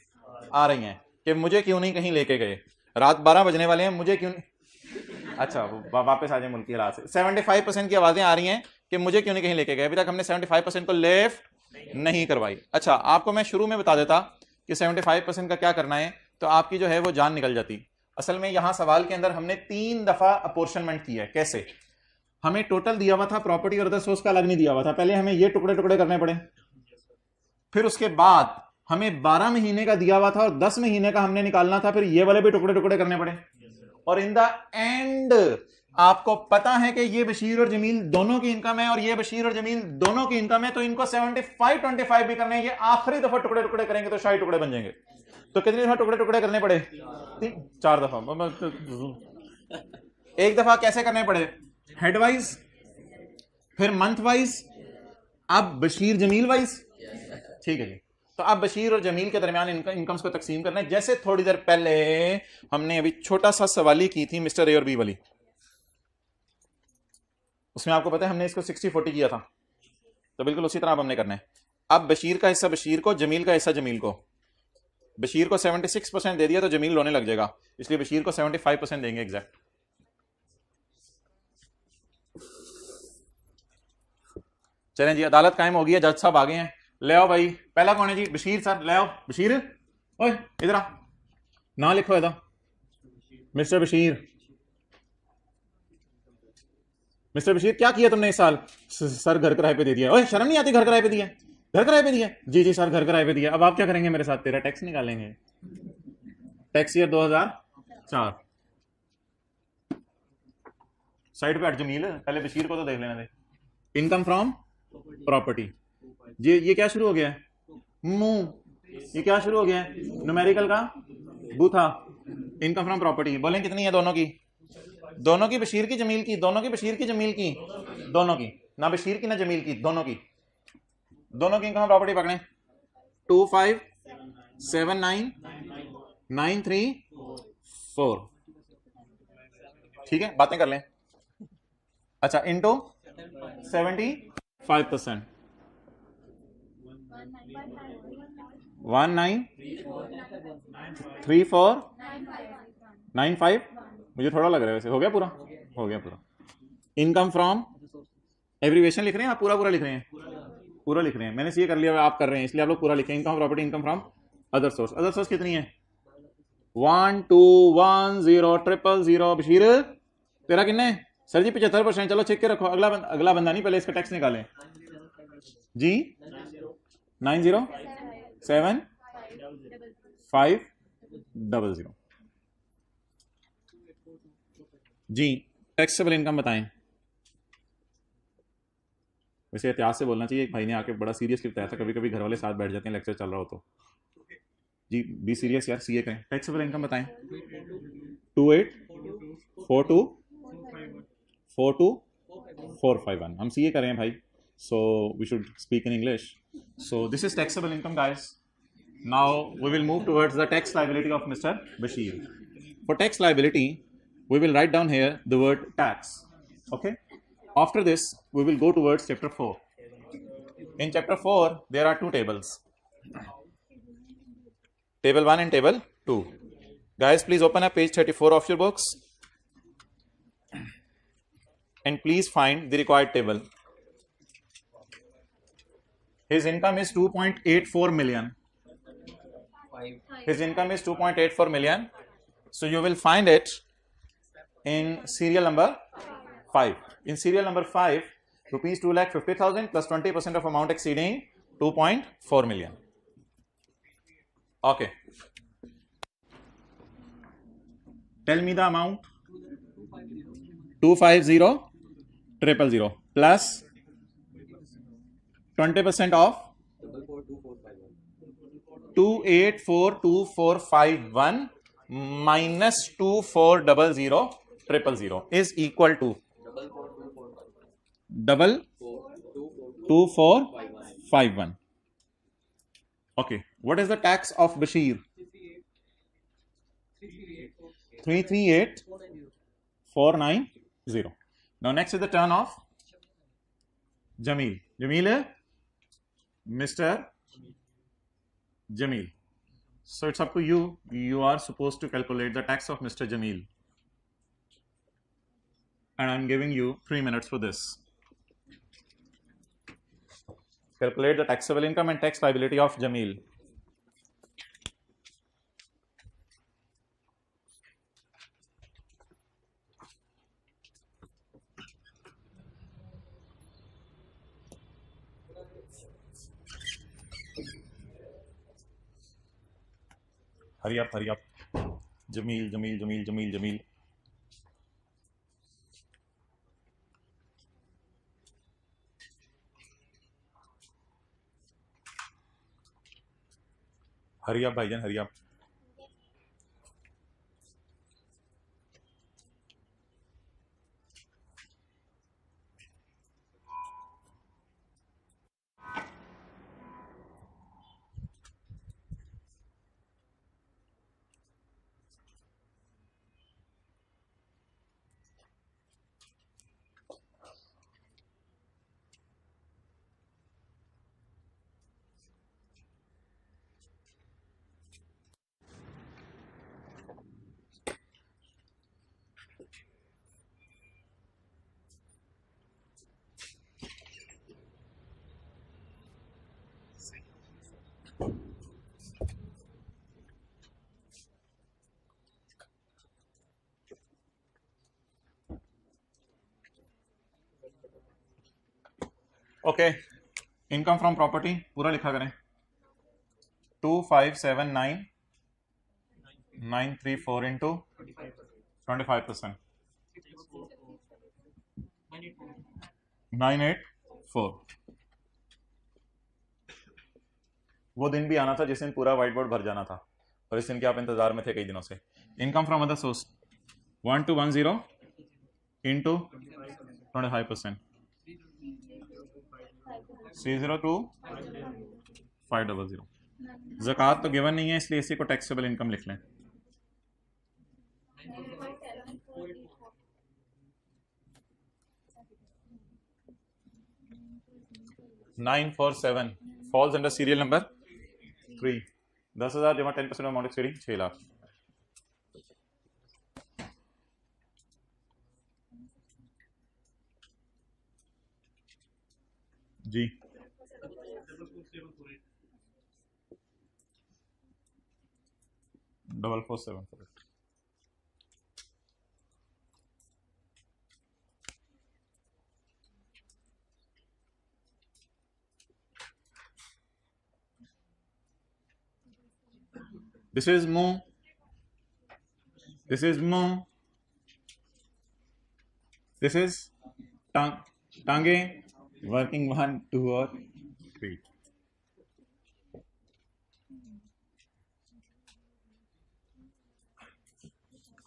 Speaker 1: आ रही हैं कि मुझे क्यों नहीं कहीं लेके गए। रात 12 बजने वाले हैं, मुझे क्यों नहीं... अच्छा, वापस आ जाए मुल्क की हालात से। 75% की आवाजें आ रही हैं कि मुझे क्यों नहीं कहीं लेके गए। अभी तक हमने 75% को लेफ्ट, नहीं करवाई। अच्छा, आपको मैं शुरू में बता देता कि 75% का क्या करना है, तो आपकी जो है वो जान निकल जाती। असल में यहां सवाल के अंदर हमने 3 दफा अपोर्शनमेंट किया है। कैसे? हमें टोटल दिया हुआ था, प्रॉपर्टी और अदर सोर्स का अलग नहीं दिया हुआ था। पहले हमें ये टुकड़े टुकड़े करने पड़े, फिर उसके बाद हमें 12 महीने का दिया हुआ था और 10 महीने का हमने निकालना था, फिर ये वाले भी टुकड़े टुकड़े करने पड़े। और इन द एंड आपको पता है कि ये बशीर और जमील दोनों की इनकम है और ये बशीर और जमील दोनों की इनकम है, तो इनको 75-25 भी करने हैं। ये आखिरी दफा टुकड़े टुकड़े करेंगे तो 60 टुकड़े बन जाएंगे। तो कितनी दफा टुकड़े टुकड़े करने पड़े? 4 दफा। एक दफा कैसे करने पड़े? हेड वाइज, फिर मंथ वाइज, अब बशीर जमील वाइज। ठीक है जी। तो अब बशीर और जमील के दरमियान इनकम्स को तकसीम करना है। जैसे थोड़ी देर पहले हमने अभी छोटा सा सवाली की थी मिस्टर ए और बी वाली, उसमें आपको पता है हमने इसको 60-40 किया था, तो बिल्कुल उसी तरह अब हमने करना है। अब बशीर का हिस्सा बशीर को, जमील का हिस्सा जमील को। बशीर को 76% दे दिया तो जमील रोने लग जाएगा, इसलिए बशीर को 75% देंगे एग्जैक्ट। चलें जी, अदालत कायम हो गई है, जज साहब आ गए हैं। ले आओ भाई, पहला कौन है जी? बशीर सर, ले आओ बशीर। ओए इधर आ, ना लिखो इधर, मिस्टर बशीर। मिस्टर बशीर, क्या किया तुमने इस साल? सर घर किराए पे दे दिया। ओए शर्म नहीं आती? घर किराए पे दिया, घर किराए पे दिया। जी जी सर, घर किराए पे दिया। अब आप क्या करेंगे मेरे साथ? तेरा टैक्स निकालेंगे, टैक्स ईयर 2004। साइड पे हट जमील, पहले बशीर को तो देख लेना दे। Income from property. ये क्या शुरू हो गया है? मुंह। ये क्या शुरू हो गया है? न्यूमेरिकल का बूथा। Income from property. बोलें कितनी है दोनों की? दोनों की, बशीर की जमील की, दोनों की बशीर की जमील की, दोनों की, ना बशीर की ना जमील की, दोनों की। दोनों की इनकम प्रॉपर्टी पकड़े। 257993 4। ठीक है, बातें कर लें। अच्छा, इंटू 75%, 193495। मुझे थोड़ा लग रहा है वैसे। हो गया पूरा? हो गया पूरा। इनकम फ्रॉम, एब्रीवेशन लिख रहे हैं आप? पूरा पूरा लिख रहे हैं? पूरा लिख रहे हैं। मैंने ये कर लिया, आप कर रहे हैं, इसलिए आप लोग पूरा लिखें। Income property, income from other source. Other source कितनी है? 12100000। बशीर तेरा कितने? सर जी 75%। चलो चेक के रखो। अगला बंदा नहीं, पहले इसका टैक्स निकालें जी। 907500 जी। टैक्सेबल इनकम बताएं। वैसे एहतियात से बोलना चाहिए। एक भाई ने आके बड़ा सीरियसली बताया था, कभी कभी घर वाले साथ बैठ जाते हैं लेक्चर चल रहा हो तो। जी बी सीरियस यार, सीए करें। टैक्सेबल इनकम बताएं। 2842424251। हम सीए करें भाई, so we should speak in English. So this is taxable income, guys. Now we will move towards the tax liability of Mr. Bashir. For tax liability, we will write down here the word tax. Okay. After this, we will go towards chapter 4. In chapter 4, there are 2 tables. Table 1 and table 2. Guys, please open up page 34 of your books. And please find the required table. His income is 2.84 million. His income is 2.84 million. So you will find it in serial number 5. In serial number 5, rupees 2,50,000 plus 20% of amount exceeding 2.4 million. Okay. Tell me the amount. 250,000 plus 20% of 2842,451 minus 2400,000 is equal to 2451. Okay, what is the tax of Bashir? 338,490. Now next is the turn of Jamil. Jamil, Mr. Jamil. So it's up to you. You are supposed to calculate the tax of Mr. Jamil. And I'm giving you 3 minutes for this. Calculate the taxable income and tax liability of Jameel. Hurry up Jameel Jameel Jameel Jameel Jameel. Hurry up भाईजान hurry up. Okay, income from property पूरा लिखा करें। 2579,934 into 25%, 984। वो दिन भी आना था जिस दिन पूरा व्हाइट बोर्ड भर जाना था, और इस दिन के आप इंतजार में थे कई दिनों से। Income from other source 1210 into 25%, 302,500। ज़कात तो गिवन नहीं है, इसलिए इसी को टैक्सेबल इनकम लिख लें। $947 फॉल्स अंडर सीरियल नंबर 3। 10,000 जमा 10% अमाउंट एक्सीडिंग 6 लाख। जी 4474। This is Mo. This is Mo. This is Tange. Working 1, 2 और 3।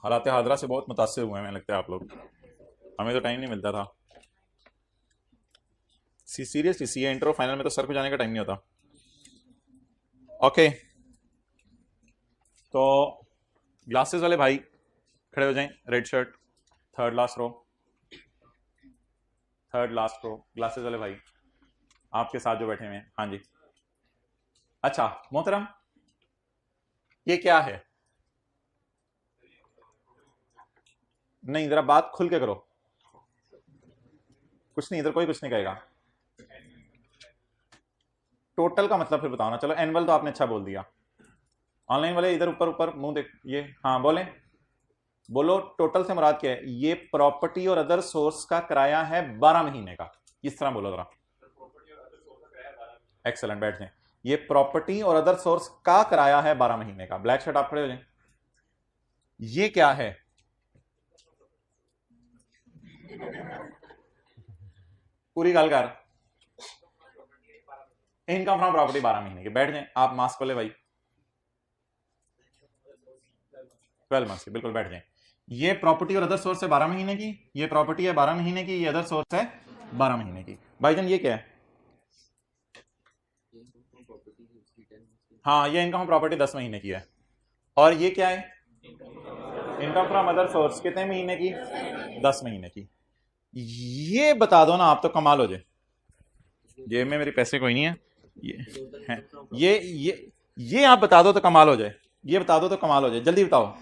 Speaker 1: हालात हाजरा से बहुत मुतासिर हुए हैं लगता है आप लोग। हमें तो टाइम नहीं मिलता था। सीरियसली सीए इंटर फाइनल में तो सर पे जाने का टाइम नहीं होता। ओके, तो ग्लासेस वाले भाई खड़े हो जाएं। Red shirt, third last row, glasses वाले भाई आपके साथ जो बैठे हुए हैं। हाँ जी, अच्छा मोहतरम, ये क्या है? नहीं, जरा बात खुल के करो। कुछ नहीं, इधर कोई कुछ नहीं कहेगा। टोटल का मतलब फिर बताओ ना। चलो एनुअल तो आपने अच्छा बोल दिया। ऑनलाइन वाले इधर ऊपर ऊपर मुंह देख, ये हाँ बोले, बोलो टोटल से मुराद क्या है? ये प्रॉपर्टी और अदर सोर्स का किराया है 12 महीने का। इस तरह बोलो जरा। एक्सेलेंट, बैठ जाए। ये प्रॉपर्टी और अदर सोर्स का किराया है 12 महीने का। ब्लैक शर्ट आप खड़े हो जाए। ये क्या है? पूरी गल कर। इनकम फ्रॉम प्रॉपर्टी 12 महीने की। बैठ जाए आप। मास्क वाले भाई 12 मंथ्स की, बिल्कुल बैठ जाए। ये प्रॉपर्टी और अदर सोर्स है 12 महीने की। ये प्रॉपर्टी है 12 महीने की, ये अदर सोर्स है 12 महीने की। भाईजान ये क्या है? हाँ, ये इनकम प्रॉपर्टी 10 महीने की है। और ये क्या है? इनकम फ्रॉम अदर सोर्स कितने महीने की? 10 महीने की। ये बता दो ना आप, तो कमाल हो जाए। जेब में मेरे पैसे कोई नहीं है। ये आप बता दो तो कमाल हो जाए। ये बता दो तो कमाल हो जाए, जल्दी बताओ।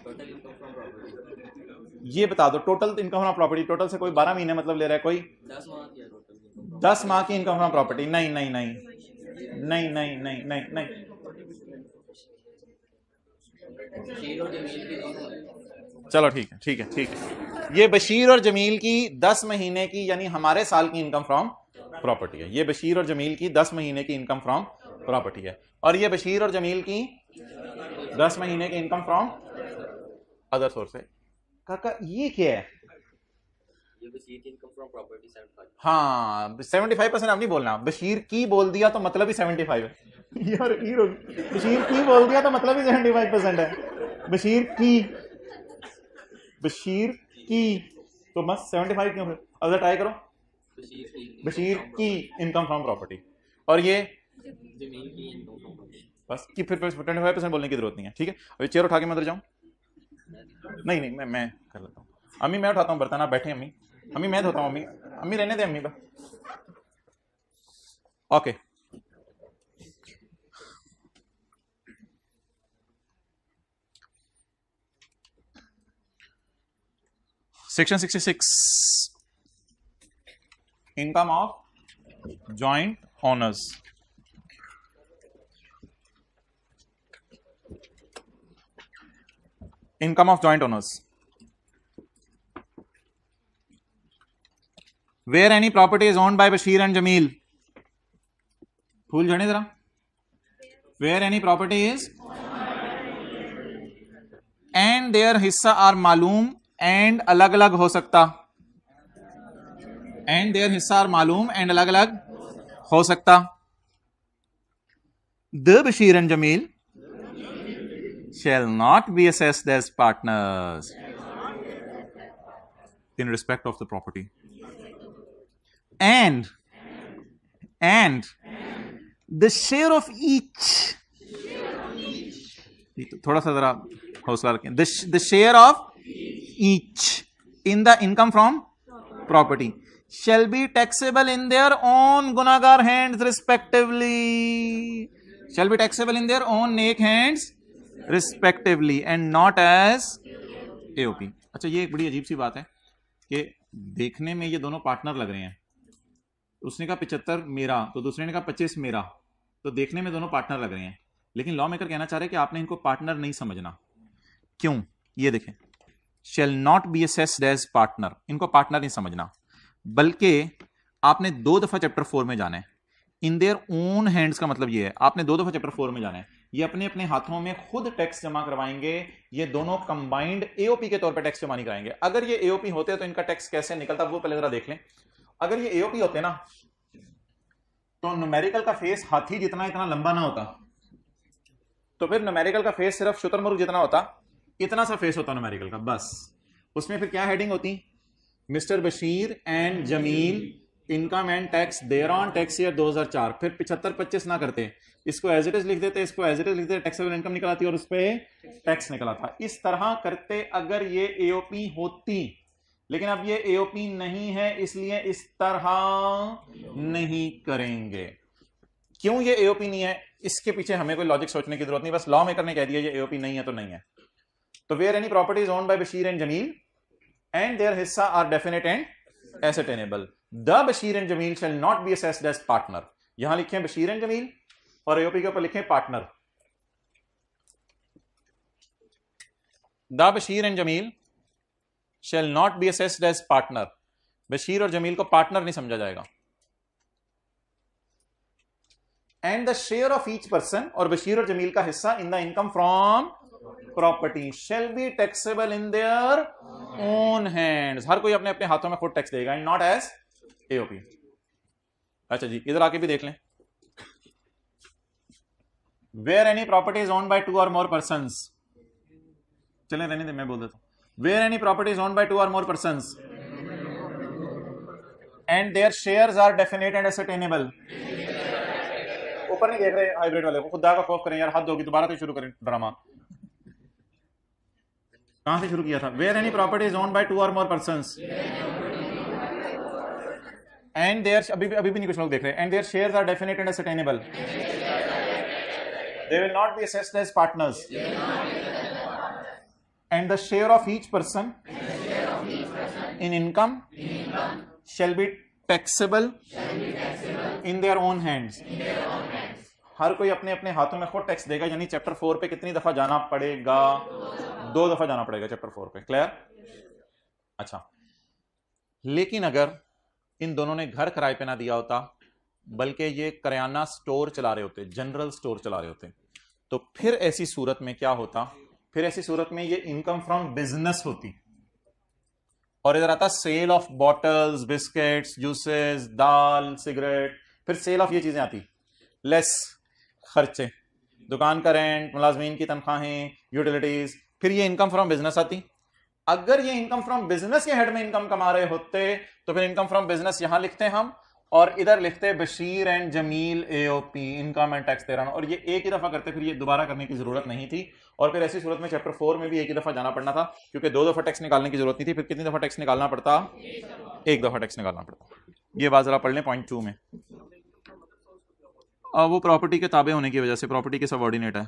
Speaker 1: ये बता दो total income from property. Total से कोई 12 महीने मतलब ले रहा है, कोई 10 माह की इनकम फ्रॉम प्रॉपर्टी। नहीं नहीं नहीं, नहीं नहीं नहीं नहीं नहीं, चलो ठीक है ठीक है ठीक है। ये बशीर और जमील की 10 महीने की यानी हमारे साल की इनकम फ्रॉम प्रॉपर्टी है। ये बशीर और जमील की 10 महीने की इनकम फ्रॉम प्रॉपर्टी है। और ये बशीर और जमील की 10 महीने की इनकम फ्रॉम अदर सोर्स है। काका ये क्या है? हाँ 75% आप नहीं बोलना, बशीर की बोल दिया तो मतलब ही 75 है यार। बशीर की बोल दिया तो मतलब ही 75% है। बशीर की तो बस 75 क्यों? अगर ट्राई करो, बशीर की इनकम फ्रॉम प्रॉपर्टी और ये बस कि फिर 25% बोलने की जरूरत नहीं है। ठीक है, अभी चेयर उठा के मैं उधर जाऊं? नहीं नहीं मैं कर लेता हूँ। अम्मी मैं उठाता हूँ बर्तन, आप बैठे। अम्मी अम्मी मैं धोता हूँ। अम्मी अम्मी रहने दे अम्मी बस। Okay section 66 income of joint owners. Income of joint owners, where any property is owned by Bashir and Jameel. फूल झड़े जरा। Where any property is and their हिस्सा आर मालूम एंड अलग अलग हो सकता। एंड देयर हिस्सा आर मालूम एंड अलग अलग हो सकता। The Bashir and Jameel shall not be assessed as partners in respect of the property, and the share of each, थोड़ा सा जरा हौसला रखें, the share of each in the income from property shall be taxable in their own gunagar hands respectively, shall be taxable in their own neck hands respectively and not as AOP। अच्छा ये एक बड़ी अजीब सी बात है कि देखने में ये दोनों पार्टनर लग रहे हैं। उसने कहा 75 मेरा तो दूसरे ने कहा 25 मेरा, तो देखने में दोनों पार्टनर लग रहे हैं, लेकिन लॉ मेकर कहना चाह रहे हैं कि आपने इनको पार्टनर नहीं समझना। क्यों? ये देखें, shall not be assessed as partner, इनको पार्टनर नहीं समझना, बल्कि आपने 2 दफा चैप्टर 4 में जाना है। इन देयर ओन हैंड्स का मतलब ये है आपने 2 दफा चैप्टर 4 में जाना है। ये अपने अपने हाथों में खुद टैक्स जमा करवाएंगे। ये दोनों कंबाइंड एओपी के तौर पे टैक्स जमा नहीं कराएंगे। अगर ये एओपी होते तो इनका टैक्स कैसे निकलता वो पहले जरा देख लें। अगर ये एओपी होते ना तो न्यूमेरिकल का फेस हाथी जितना इतना लंबा ना होता, तो फिर न्यूमेरिकल का फेस सिर्फ शुतुरमुर्ग जितना होता, इतना सा फेस होता न्यूमेरिकल का बस। उसमें फिर क्या हेडिंग होती? Mister Bashir and Jamil income and tax thereon tax year 2004। फिर 75-25 ना करते, इसको एज इट इज लिख देते, इसको एज इट इज लिख देते, टैक्सेबल इनकम निकल आती और उस पर टैक्स निकला था। इस तरह करते अगर ये एओपी होती, लेकिन अब ये एओपी नहीं है इसलिए इस तरह नहीं करेंगे। क्यों ये एओपी नहीं है? इसके पीछे हमें कोई लॉजिक सोचने की जरूरत नहीं, बस लॉ मेकर ने कह दिया ये एओपी नहीं है तो नहीं है। तो where any property is owned by Bashir and Jameel and their हिस्सा are definite and ascertainable, the Bashir and Jameel shall not be assessed as partner. यहां लिखे बशीर एंड जमील और एओपी के ऊपर लिखे partner. The Bashir and Jameel shall not be assessed as partner. Bashir और जमील को partner नहीं समझा जाएगा। And the share of each person, और बशीर और जमील का हिस्सा in the income from property shall be taxable in their own hands. हर कोई अपने अपने हाथों में खुद टैक्स देगा, एंड नॉट एज एओपी। अच्छा जी, इधर आके भी देख लें। Where any property is owned by 2 or more persons, चलें रहने दे, मैं बोल देता हूं। Where any property is owned by 2 or more persons and their shares are definite and ascertainable. ऊपर नहीं देख रहे हाइब्रिड वाले को, खुदा का खौफ करें यार, हद होगी, दोबारा से शुरू करें ड्रामा। कहां से शुरू किया था? Where any property is owned by 2 or more persons and there, अभी भी नहीं कुछ लोग देख रहे, and their shares are definite and ascertainable, they will not be assessed as partners, and the share of each person in income shall be taxable in their own hands, हर कोई अपने अपने हाथों में खुद टैक्स देगा, यानी चैप्टर 4 पे कितनी दफा जाना पड़ेगा? 2 दफा जाना पड़ेगा चैप्टर 4 पे। क्लियर? अच्छा, लेकिन अगर इन दोनों ने घर किराए पे ना दिया होता, बल्कि ये करियाना स्टोर चला रहे होते, जनरल स्टोर चला रहे होते, तो फिर ऐसी सूरत में क्या होता? फिर ऐसी सूरत में ये इनकम फ्रॉम बिजनेस होती, और इधर आता sale of bottles, biscuits, juices, dal, cigarette, फिर सेल ऑफ ये चीजें आती, लेस खर्चे, दुकान का रेंट, मुलाजमीन की तनख्वाहें, यूटिलिटीज, फिर ये इनकम फ्रॉम बिजनेस आती। अगर ये इनकम फ्रॉम बिजनेस के हेड में इनकम कमा रहे होते तो फिर इनकम फ्रॉम बिजनेस यहां लिखते हम, और इधर लिखते Bashir and Jamil AOP, income and tax 13, और ये एक ही दफा करते, फिर ये दोबारा करने की जरूरत नहीं थी। और फिर ऐसी सूरत में चैप्टर 4 में भी एक ही दफा जाना पड़ना था, क्योंकि 2 दफा टैक्स निकालने की जरूरत नहीं थी। फिर कितनी दफा टैक्स निकालना पड़ता? एक दफा टैक्स निकालना पड़ता। ये बात जरा पढ़ लें पॉइंट 2 में। अब वो प्रॉपर्टी के ताबे होने की वजह से प्रॉपर्टी के सबऑर्डिनेट है।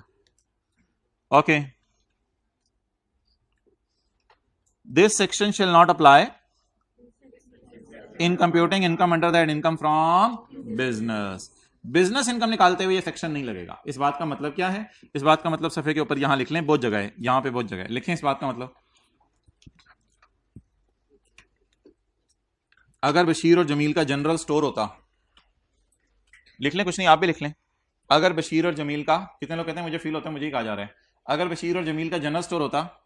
Speaker 1: Okay, this section shall not apply in computing income under that income from business. Business income निकालते हुए ये सेक्शन नहीं लगेगा। इस बात का मतलब क्या है? इस बात का मतलब सफे के ऊपर यहां लिख लें, बहुत जगह है, यहां पे बहुत जगह है, लिखें इस बात का मतलब। अगर बशीर और जमील का जनरल स्टोर होता, लिख लें, कुछ नहीं आप भी लिख लें। अगर बशीर और जमील का, कितने लोग कहते हैं मुझे फील होता है मुझे ही कहा जा रहा है, अगर बशीर और जमील का जनरल स्टोर होता,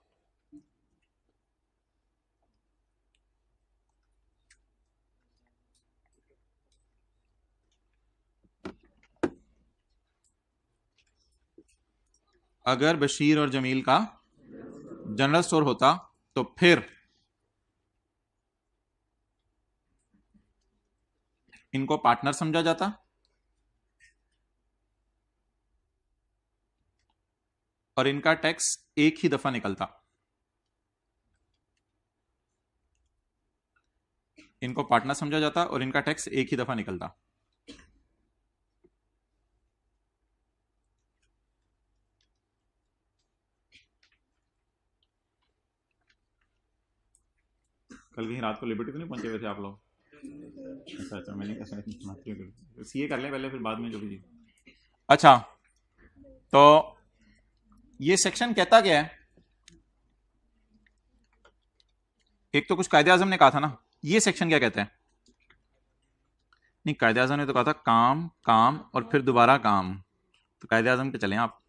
Speaker 1: अगर बशीर और जमील का जनरल स्टोर होता तो फिर इनको पार्टनर समझा जाता, और इनका टैक्स एक ही दफा निकलता। इनको पार्टनर समझा जाता और इनका टैक्स एक ही दफा निकलता। कल की रात को लिबर्टी तो नहीं पहुंचे हुए थे आप लोग? अच्छा, मैंने सीए कर ले पहले, फिर बाद में जो भी। अच्छा, तो ये सेक्शन कहता क्या है? एक तो कुछ कायदे आजम ने कहा था ना, ये सेक्शन क्या कहता है? नहीं, कायदे आजम ने तो कहा था काम काम और फिर दोबारा काम, तो कायदे आजम पे चले आप।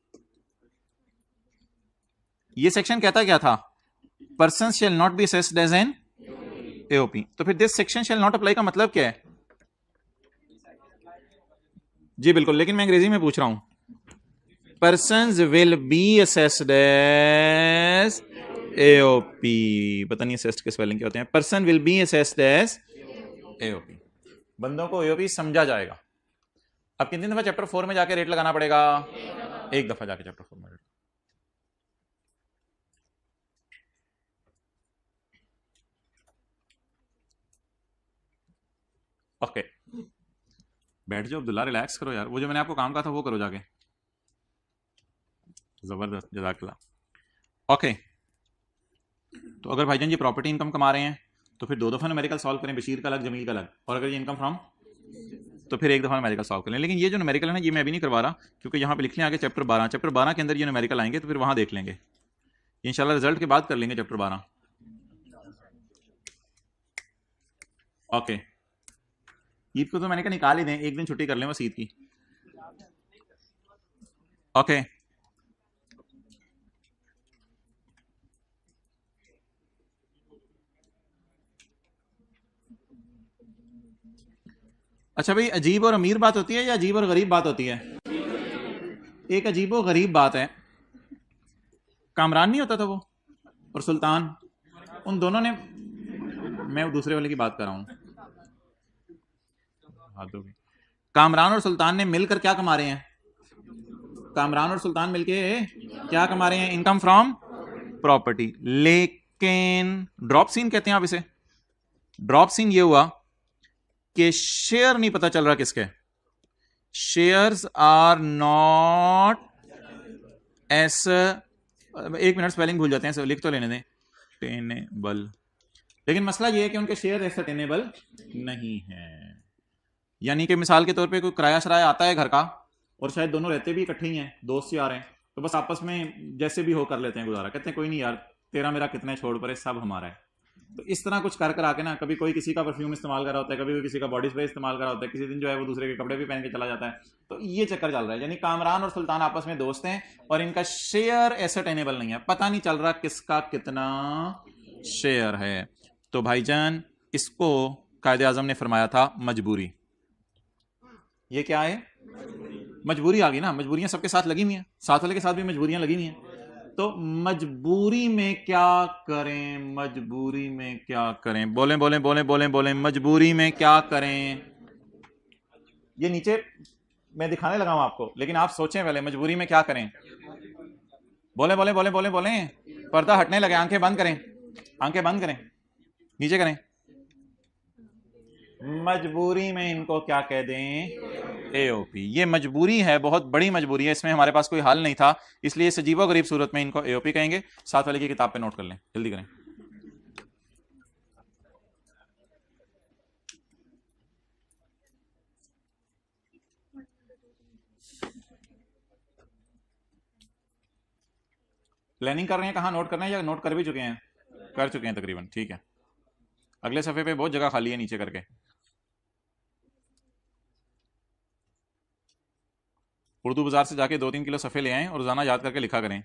Speaker 1: ये सेक्शन कहता क्या था? Person shall not be assessed as an AOP. तो फिर this section shall not apply का मतलब क्या है? जी बिल्कुल, लेकिन मैं अंग्रेजी में पूछ रहा हूं। Persons will be assessed as AOP, पता नहीं असेस्ड के स्पेलिंग क्या होते हैं। Person will be assessed as AOP, बंदों को एओपी समझा जाएगा। अब कितनी दफा चैप्टर 4 में जाके रेट लगाना पड़ेगा? एक दफा जाके चैप्टर 4 में रेट। ओके, बैठ जाओ अब्दुल्ला, रिलैक्स करो यार, वो जो मैंने आपको काम कहा था वो करो जाके। जबरदस्त, जज़ाकल्लाह। ओके, तो अगर भाईजान ये प्रॉपर्टी इनकम कमा रहे हैं तो फिर 2 दफा न्यूमेरिकल सॉल्व करें, बशीर का अलग जमील का अलग, और अगर ये इनकम फ्रॉम तो फिर एक दफा न्यूमेरिकल सॉल्व करें। लेकिन ये जो न्यूमेरिकल है ना, ये मैं अभी नहीं करवा रहा, क्योंकि यहाँ पे लिख लें आगे चैप्टर 12 के अंदर ये न्यूमेरिकल आएंगे, तो फिर वहां देख लेंगे इंशाल्लाह, रिजल्ट के बाद कर लेंगे चैप्टर 12। ओके, ईद को तो मैंने कहा निकाल ही दें, एक दिन छुट्टी कर लें बस ईद की। ओके, अच्छा भाई, अजीब और अमीर बात होती है या अजीब और गरीब बात होती है? एक अजीब और गरीब बात है, कामरान नहीं होता था वो और सुल्तान, उन दोनों ने, मैं दूसरे वाले की बात कर रहा हूं, कामरान और सुल्तान ने मिलकर क्या कमा रहे हैं? कामरान और सुल्तान मिलके क्या कमा रहे हैं? Income from property. लेकिन ड्रॉप सीन कहते हैं आप इसे। ड्रॉप सीन ये हुआ कि शेयर नहीं पता चल रहा किसके, शेयर्स आर नॉट एस, एक मिनट स्पेलिंग भूल जाते हैं, लिख तो लेने दें, टेनेबल। लेकिन मसला यह है कि उनके शेयर एसेटेनेबल नहीं है। यानी कि मिसाल के तौर पे कोई किराया शराया आता है घर का, और शायद दोनों रहते भी इकट्ठे ही हैं, दोस्त यार हैं, तो बस आपस में जैसे भी हो कर लेते हैं गुजारा, कहते हैं कोई नहीं यार तेरा मेरा कितने छोड़ परे, सब हमारा है। तो इस तरह कुछ कर आके ना, कभी कोई किसी का परफ्यूम इस्तेमाल कर रहा होता है, कभी कोई किसी का बॉडी स्प्रे इस्तेमाल कर रहा होता है, किसी दिन जो है वो दूसरे के कपड़े भी पहन के चला जाता है। तो ये चक्कर चल रहा है, यानी कामरान और सुल्तान आपस में दोस्त हैं और इनका शेयर एसर्टेनेबल नहीं है, पता नहीं चल रहा किसका कितना शेयर है। तो भाईजान इसको कायदे आजम ने फरमाया था मजबूरी। ये क्या है? मजबूरी आ गई ना, मजबूरियां सबके साथ लगी हुई हैं, साथ वाले के साथ भी मजबूरियां लगी हुई हैं। तो मजबूरी में क्या करें, मजबूरी में क्या करें, बोलें बोलें बोलें बोलें बोलें, मजबूरी में क्या करें? ये नीचे मैं दिखाने लगा हूं आपको, लेकिन आप सोचें पहले मजबूरी में क्या करें। बोलें बोलें बोलें बोलें बोलें, पर्दा हटने लगे, आंखें बंद करें, आंखें बंद करें, नीचे करें। मजबूरी में इनको क्या कह दें? एओपी। ये मजबूरी है, बहुत बड़ी मजबूरी है, इसमें हमारे पास कोई हल नहीं था, इसलिए सजीवो गरीब सूरत में इनको एओपी कहेंगे। साथ वाले की किताब पे नोट कर लें, जल्दी करें। प्लानिंग कर रहे हैं, कहाँ नोट करना है, या नोट कर भी चुके हैं? कर चुके हैं तकरीबन, ठीक है। अगले सफ़े पे बहुत जगह खाली है नीचे करके। उर्दू बाजार से जाके 2-3 किलो सफ़े ले आएं और रोज़ाना याद करके लिखा करें।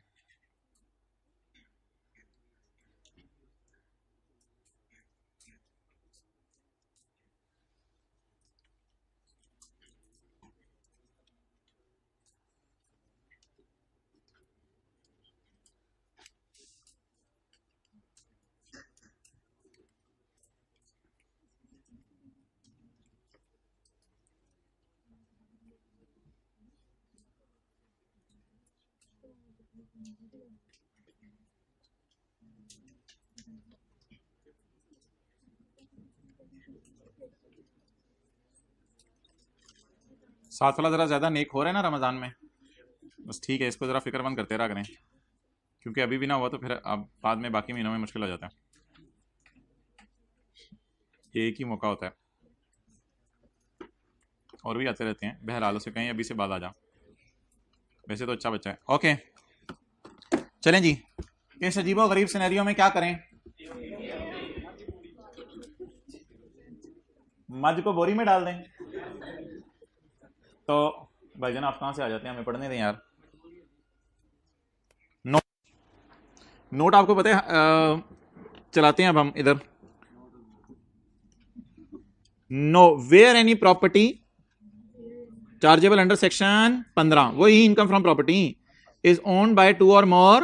Speaker 1: साथ वाला ज़रा ज़्यादा नेक हो रहा है ना रमज़ान में, बस ठीक है, इसको ज़रा फिक्रमंद करते रहा करें, क्योंकि अभी भी ना हुआ तो फिर अब बाद में बाकी महीनों में मुश्किल हो जाता है। ये एक ही मौका होता है, और भी आते रहते हैं। बहरहाल उसे कहीं अभी से बाद आ जा, वैसे तो अच्छा बच्चा है। ओके चलें जी, इस अजीबो गरीब सिनेरियो में क्या करें? मज को बोरी में डाल दें। तो भाईजान आप कहाँ से आ जाते हैं, हमें पढ़ने दें यार। नोट आपको पता है चलाते हैं अब हम इधर। No where any property chargeable under section 15, वही income from property is owned by 2 or more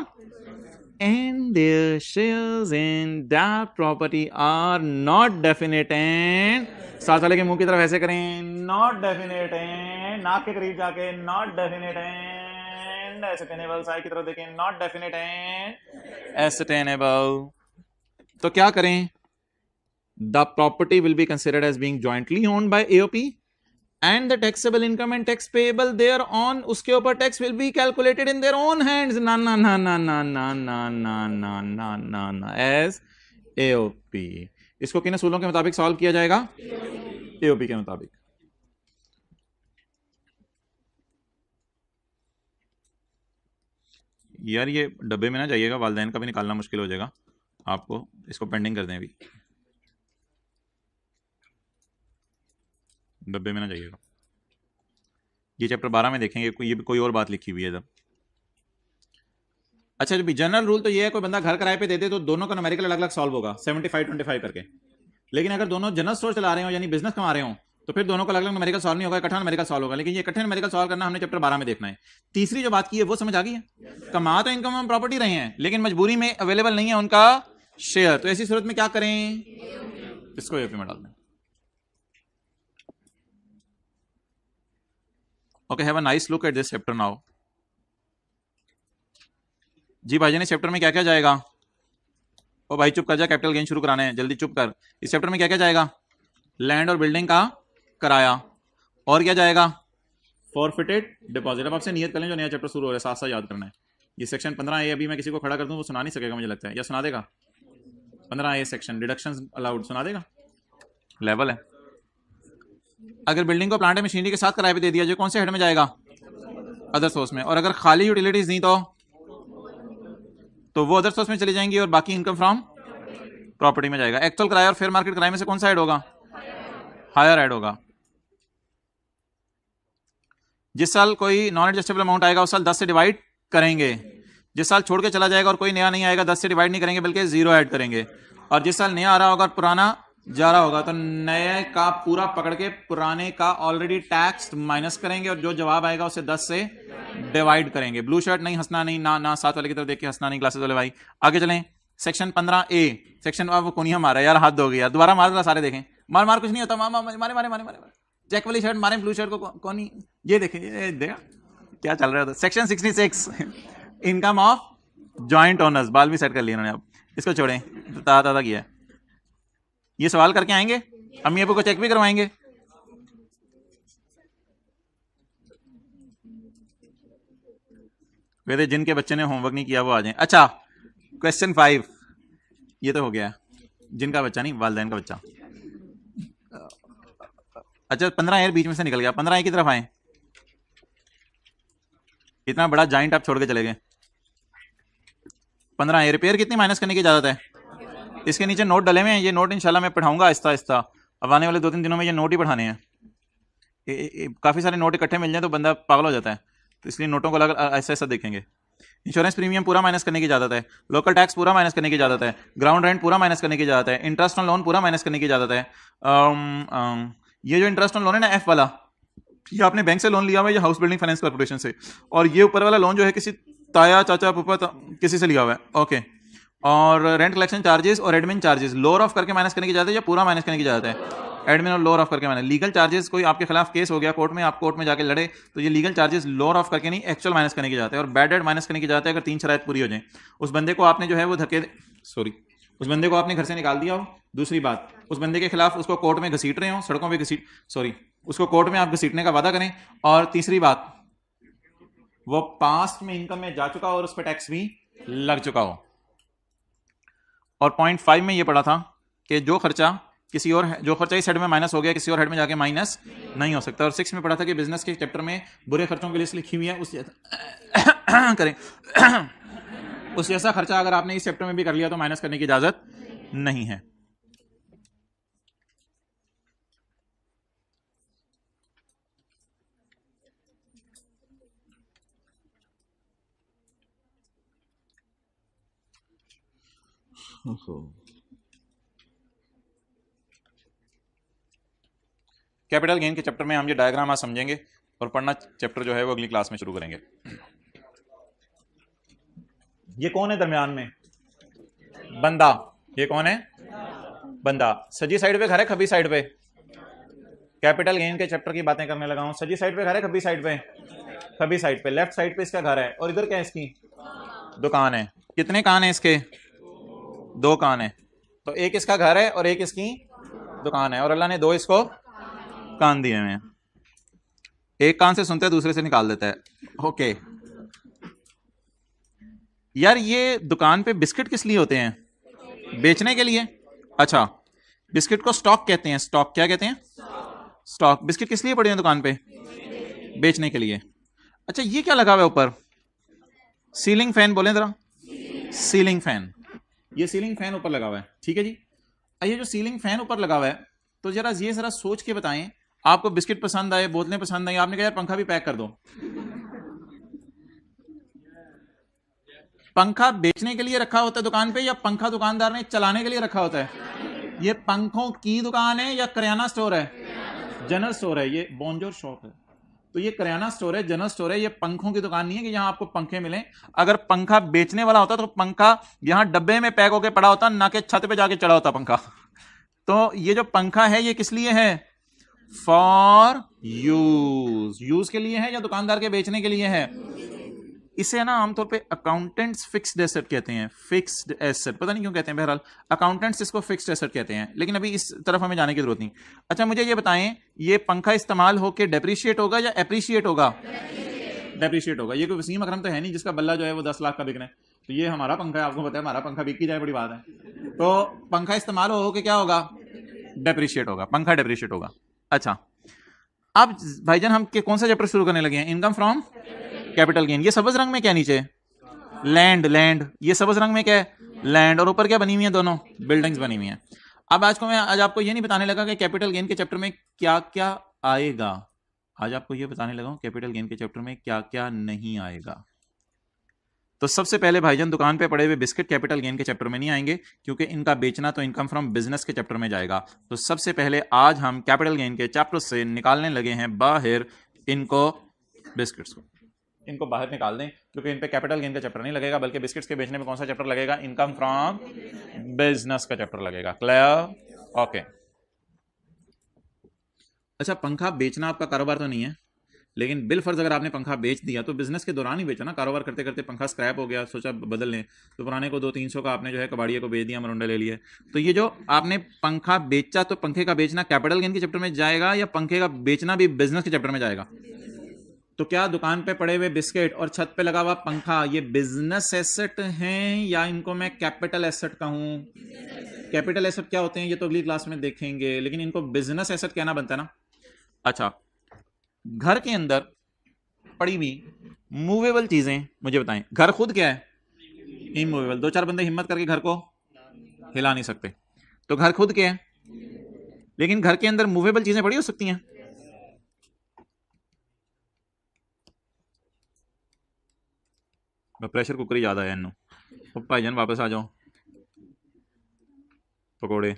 Speaker 1: and their shares in that property are not definite and, साथ वाले के मुंह की तरफ ऐसे करें, नॉट डेफिनेट एंड, नाक के करीब जाके नॉट डेफिनेट एंड एस्टेनेबल, साइड की तरफ देखें, नॉट डेफिनेट एंड एस्टेनेबल। तो क्या करें? The property will be considered as being jointly owned by AOP and the taxable income and tax payable thereon, उसके ऊपर tax will be calculated in their own hands, ना ना ना ना ना ना ना ना ना ना ना ना as AOP। इसको किन असूलों के मुताबिक सॉल्व किया जाएगा? AOP के मुताबिक। यार ये डब्बे में ना जाइएगा, वालिदैन का भी निकालना मुश्किल हो जाएगा आपको, इसको पेंडिंग कर दें अभी, डब्बे में ना जाइएगा। ये चैप्टर 12 में देखेंगे, ये कोई और बात लिखी हुई है जब। अच्छा जब जनरल रूल तो ये है, कोई बंदा घर किराए पे दे दे तो दोनों का न्यूमेरिकल अलग अलग सॉल्व होगा 75-25 करके। लेकिन अगर दोनों जनरल स्टोर चला रहे हो यानी बिजनेस कमा रहे हो तो फिर दोनों का अलग अलग न्यूमेरिकल सॉल्व नहीं होगा, इकट्ठा न्यूमेरिकल सॉल्व होगा। लेकिन ये इकट्ठे न्यूमेरिकल सॉल्व करना हमने चैप्टर 12 में देखना है। तीसरी जो बात की है वो समझ आ गई है? कमा तो इनकम हम प्रॉपर्टी रहे हैं, लेकिन मजबूरी में अवेलेबल नहीं है उनका शेयर, तो ऐसी सूरत में क्या करें? इसको एओपी में डाल दें। Okay, have a nice look at this chapter now. जी भाईजान इस चैप्टर में क्या क्या जाएगा? ओ भाई चुप कर जा, कैपिटल गेन शुरू कराने हैं, जल्दी चुप कर। इस चैप्टर में क्या क्या जाएगा? लैंड और बिल्डिंग का किराया, और क्या जाएगा? Forfeited deposit. अब आपसे नियत कर लें जो नया चैप्टर शुरू हो रहा है साथ साथ याद करना है। ये सेक्शन 15A अभी मैं किसी को खड़ा कर दूं वो सुना नहीं सकेगा मुझे लगता है, या सुना देगा? 15A सेक्शन डिडक्शंस अलाउड सुना देगा, लेवल है। अगर बिल्डिंग को प्लांट मशीनरी के साथ किराए पे दे दिया जाए कौन से हेड में जाएगा? अदर सोर्स में, और अगर खाली यूटिलिटीज दी तो वो अदर सोर्स में चली जाएंगी और बाकी इनकम फ्रॉम प्रॉपर्टी में जाएगा। एक्चुअल किराया और फेयर मार्केट किराए में से कौन सा ऐड होगा? हायर ऐड होगा। जिस साल कोई नॉन एडजस्टेबल अमाउंट आएगा उस साल 10 से डिवाइड करेंगे। जिस साल छोड़ के चला जाएगा और कोई नया नहीं आएगा 10 से डिवाइड नहीं करेंगे बल्कि 0 ऐड करेंगे। और जिस साल नया आ रहा होगा और पुराना जा रहा होगा तो नए का पूरा पकड़ के पुराने का ऑलरेडी टैक्स माइनस करेंगे और जो जवाब आएगा उसे 10 से डिवाइड करेंगे। ब्लू शर्ट नहीं, हंसना नहीं, ना साथ वाले की तरफ देख के हंसना नहीं, क्लासेस वाले भाई। आगे चलें, सेक्शन 15A। सेक्शन वो कोनिया मारा यार, हाथ दोगे यार, दोबारा मार दो, सारे देखें। मार कुछ नहीं होता, मारे मारे मारे मारे मारे। चेक वाली शर्ट मारे, ब्लू शर्ट को कौन? ये देखे, ये देखा क्या चल रहा था। Section 66 income of joint owners. बाल भी सेट कर लिए उन्होंने, अब इसको छोड़ें, ताज़ा किया है। ये सवाल करके आएंगे, अम्मी अबू को चेक भी करवाएंगे। वैसे जिनके बच्चे ने होमवर्क नहीं किया वो आ जाएं। अच्छा, क्वेश्चन 5 ये तो हो गया, जिनका बच्चा नहीं, वालिदैन का बच्चा। अच्छा, 15A बीच में से निकल गया। 15A की तरफ आए। इतना बड़ा जॉइंट आप छोड़ के चले गए। 15A रिपेयर कितनी माइनस करने की इजाजत है? इसके नीचे नोट डले हुए हैं, ये नोट इंशाल्लाह मैं पढ़ाऊंगा आहिस्ता आहिस्ता। अब आने वाले 2-3 दिनों में ये नोट ही पढ़ाने हैं। काफ़ी सारे नोट इकट्ठे मिल जाए तो बंदा पागल हो जाता है, तो इसलिए नोटों को अलग ऐसा ऐसा देखेंगे। इंश्योरेंस प्रीमियम पूरा माइनस करने की इजाजत है। लोकल टैक्स पूरा माइनस करने की इजाजत है। ग्राउंड रेंट पूरा माइनस करने की इजाजत है। इंटरेस्ट ऑन लोन पूरा माइनस करने की इजाजत है। ये जो इंटरेस्ट ऑन लोन है ना, F वाला, ये आपने बैंक से लोन लिया हुआ है या हाउस बिल्डिंग फाइनेंस कॉर्पोरेशन से, और ये ऊपर वाला लोन जो है किसी ताया चाचा पापा किसी से लिया हुआ है। ओके, और रेंट कलेक्शन चार्जेस और एडमिन चार्जेस लोअर ऑफ करके माइनस करने की इजाजत है या पूरा माइनस करने की इजाजत है? एडमिन और लोअर ऑफ करके माइनस। लीगल चार्जेस, कोई आपके खिलाफ केस हो गया कोर्ट में, आप कोर्ट में जाके लड़े तो ये लीगल चार्जेस लोअर ऑफ करके नहीं, एक्चुअल माइनस करने की इजाजत है। और बैड डेट माइनस करने की इजाजत है अगर 3 शराइत पूरी हो जाए। उस बंदे को आपने जो है वो उस बंदे को आपने घर से निकाल दिया हो। दूसरी बात, उस बंदे के खिलाफ उसको कोर्ट में घसीट रहे हो, सड़कों पे उसको कोर्ट में आप घसीटने का वादा करें। और तीसरी बात, वो पास्ट में इनकम में जा चुका हो और उस पर टैक्स भी लग चुका हो। और पॉइंट 5 में ये पढ़ा था कि जो खर्चा इस हेड में माइनस हो गया किसी और हेड में जाके माइनस नहीं हो सकता। और 6 में पढ़ा था कि बिजनेस के चैप्टर में बुरे खर्चों की लिस्ट लिखी हुई है, उस करें उस जैसा खर्चा अगर आपने इस चैप्टर में भी कर लिया तो माइनस करने की इजाजत नहीं है। कैपिटल गेन के चैप्टर में हम ये डायग्राम आज समझेंगे और पढ़ना चैप्टर जो है वो अगली क्लास में शुरू करेंगे। ये कौन है दरमियान में? बंदा। ये कौन है? बंदा। सजी साइड पे घर है, खब्बी साइड पे? कैपिटल गेन के चैप्टर की बातें करने लगा हूं। सजी साइड पे घर है, खब्बी साइड पे? खब्बी साइड पे। लेफ्ट साइड पे इसका घर है और इधर क्या है? इसकी दुकान है। कितने कान है इसके? 2 कान है। तो एक इसका घर है और एक इसकी दुकान है, और अल्लाह ने 2 इसको कान दिए हुए हैं। एक कान से सुनते हैं, दूसरे से निकाल देता है। ओके यार, ये दुकान पे बिस्किट किस लिए होते हैं? बेचने के लिए। अच्छा, बिस्किट को स्टॉक कहते हैं। स्टॉक क्या कहते हैं? स्टॉक। बिस्किट किस लिए पड़े हैं दुकान पे? बेचने के लिए। अच्छा, ये क्या लगा हुआ है ऊपर? सीलिंग फैन बोलें जरा। Ceiling fan. ये सीलिंग फैन ऊपर लगा हुआ है, ठीक है जी। ये जो सीलिंग फैन ऊपर लगा हुआ है, तो जरा ये जरा सोच के बताएं, आपको बिस्किट पसंद आए, बोतलें पसंद आई, आपने कहा यार पंखा भी पैक कर दो। पंखा बेचने के लिए रखा होता है दुकान पे या पंखा दुकानदार ने चलाने के लिए रखा होता है? ये पंखों की दुकान है या किराना स्टोर है? जनरल स्टोर है। ये बोनजोर शॉप है, तो ये किराना स्टोर है, जनरल स्टोर है। ये पंखों की दुकान नहीं है कि यहाँ आपको पंखे मिलें। अगर पंखा बेचने वाला होता तो पंखा यहाँ डब्बे में पैक होकर पड़ा होता, ना कि छत पे जाके चढ़ा होता पंखा। तो ये जो पंखा है ये किस लिए है? फॉर यूज के लिए है या दुकानदार के बेचने के लिए है? इसे ना आमतौर पे अकाउंटेंट्स फिक्स्ड एसेट कहते हैं। फिक्स्ड एसेट, पता नहीं क्यों कहते हैं, बहरहाल अकाउंटेंट्स इसको फिक्स्ड एसेट कहते हैं, लेकिन अभी इस तरफ हमें जाने की जरूरत नहीं। अच्छा, मुझे ये बताएं, ये पंखा इस्तेमाल होकर डेप्रिशिएट होगा या एप्रिशिएट होगा? डेप्रिशिएट होगा। ये कोई वसीम अकरम तो है नहीं जिसका बल्ला जो है वो 10 लाख का बिकना है। तो ये हमारा पंखा है, आपको पता है हमारा पंखा बिक ही जाए बड़ी बात है। तो पंखा इस्तेमाल हो के क्या होगा? डेप्रिशिएट होगा। पंखा डेप्रिशिएट होगा। अच्छा, अब भाईजान हम कौन सा चैप्टर शुरू करने लगे हैं? Income from
Speaker 2: capital gain. ये सबज रंग में क्या नीचे? Land, land. ये सबज रंग में क्या है? लैंड। और ऊपर क्या बनी हुई है? दोनों बिल्डिंग्स बनी हुई हैं। अब आज आपको ये नहीं बताने लगा कि कैपिटल गेन के चैप्टर में क्या क्या आएगा। आज आपको ये बताने लगा कैपिटल गेन के चैप्टर में क्या क्या नहीं आएगा। तो सबसे पहले भाईजान दुकान पे पड़े हुए बिस्किट कैपिटल गेन के चैप्टर में नहीं आएंगे, क्योंकि इनका बेचना तो इनकम फ्रॉम बिजनेस के चैप्टर में जाएगा। तो सबसे पहले आज हम कैपिटल गेन के चैप्टर से निकालने लगे हैं बाहर इनको, बिस्किट्स को। इनको बाहर निकाल दें, क्योंकि इन पे कैपिटल गेन का चैप्टर नहीं लगेगा, बल्कि बिस्किट्स के बेचने में कौन सा चैप्टर लगेगा? इनकम फ्रॉम बिजनेस का चैप्टर लगेगा। क्लियर? ओके। अच्छा, पंखा बेचना आपका कारोबार तो नहीं है, लेकिन बिल फर्ज अगर आपने पंखा बेच दिया तो बिजनेस के दौरान ही बेचा ना। कारोबार करते करते पंखा स्क्रैप हो गया, सोचा बदल लें, तो पुराने को 200-300 का आपने जो है कबाड़िए को बेच दिया, मरुंडा ले लिए। तो ये जो आपने पंखा बेचा, तो पंखे का बेचना कैपिटल गेन के चैप्टर में जाएगा या पंखे का बेचना भी बिजनेस के चैप्टर में जाएगा? तो क्या दुकान पे पड़े हुए बिस्किट और छत पे लगा हुआ पंखा ये बिजनेस एसेट हैं या इनको मैं कैपिटल एसेट कहूं? कैपिटल एसेट क्या होते हैं ये तो अगली क्लास में देखेंगे, लेकिन इनको बिजनेस एसेट कहना बनता है ना। अच्छा, घर के अंदर पड़ी हुई मूवेबल चीजें मुझे बताएं। घर खुद क्या है? इमूवेबल। 2-4 बंदे हिम्मत करके घर को हिला नहीं सकते, तो घर खुद क्या है? लेकिन घर के अंदर मूवेबल चीजें पड़ी हो सकती हैं। प्रेशर कुकर याद आया इन्हों। तो भाईजान वापस आ जाओ। पकोड़े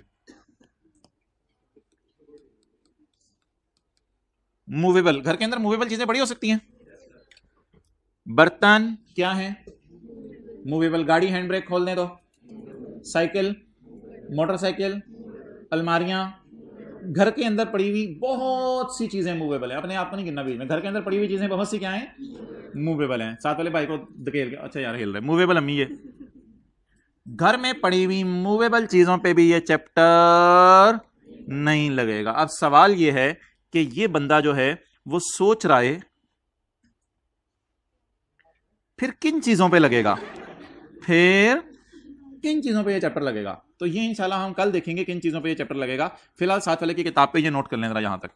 Speaker 2: मूवेबल, घर के अंदर मूवेबल चीजें बड़ी हो सकती हैं। बर्तन क्या है? मूवेबल। गाड़ी हैंड ब्रेक खोल दें तो, साइकिल, मोटरसाइकिल, अलमारियां। घर के अंदर पड़ी हुई बहुत सी चीजें मूवेबल है। अपने आप को नहीं गिनना बीच में। घर के अंदर पड़ी हुई चीजें बहुत सी क्या हैं? मूवेबल हैं। साथ वाले भाई को धकेल के, अच्छा यार हिल रहे, मूवेबल अम्मी। ये घर में पड़ी हुई मूवेबल चीजों पे भी ये चैप्टर नहीं लगेगा। अब सवाल ये है कि ये बंदा जो है वो सोच रहा है फिर किन चीजों पे लगेगा, फिर किन चीजों पे ये चैप्टर लगेगा। तो ये इंशाल्लाह हम कल देखेंगे किन चीजों पे ये चैप्टर लगेगा। फिलहाल साथ वाले की किताब पे ये नोट कर लें जरा यहां तक।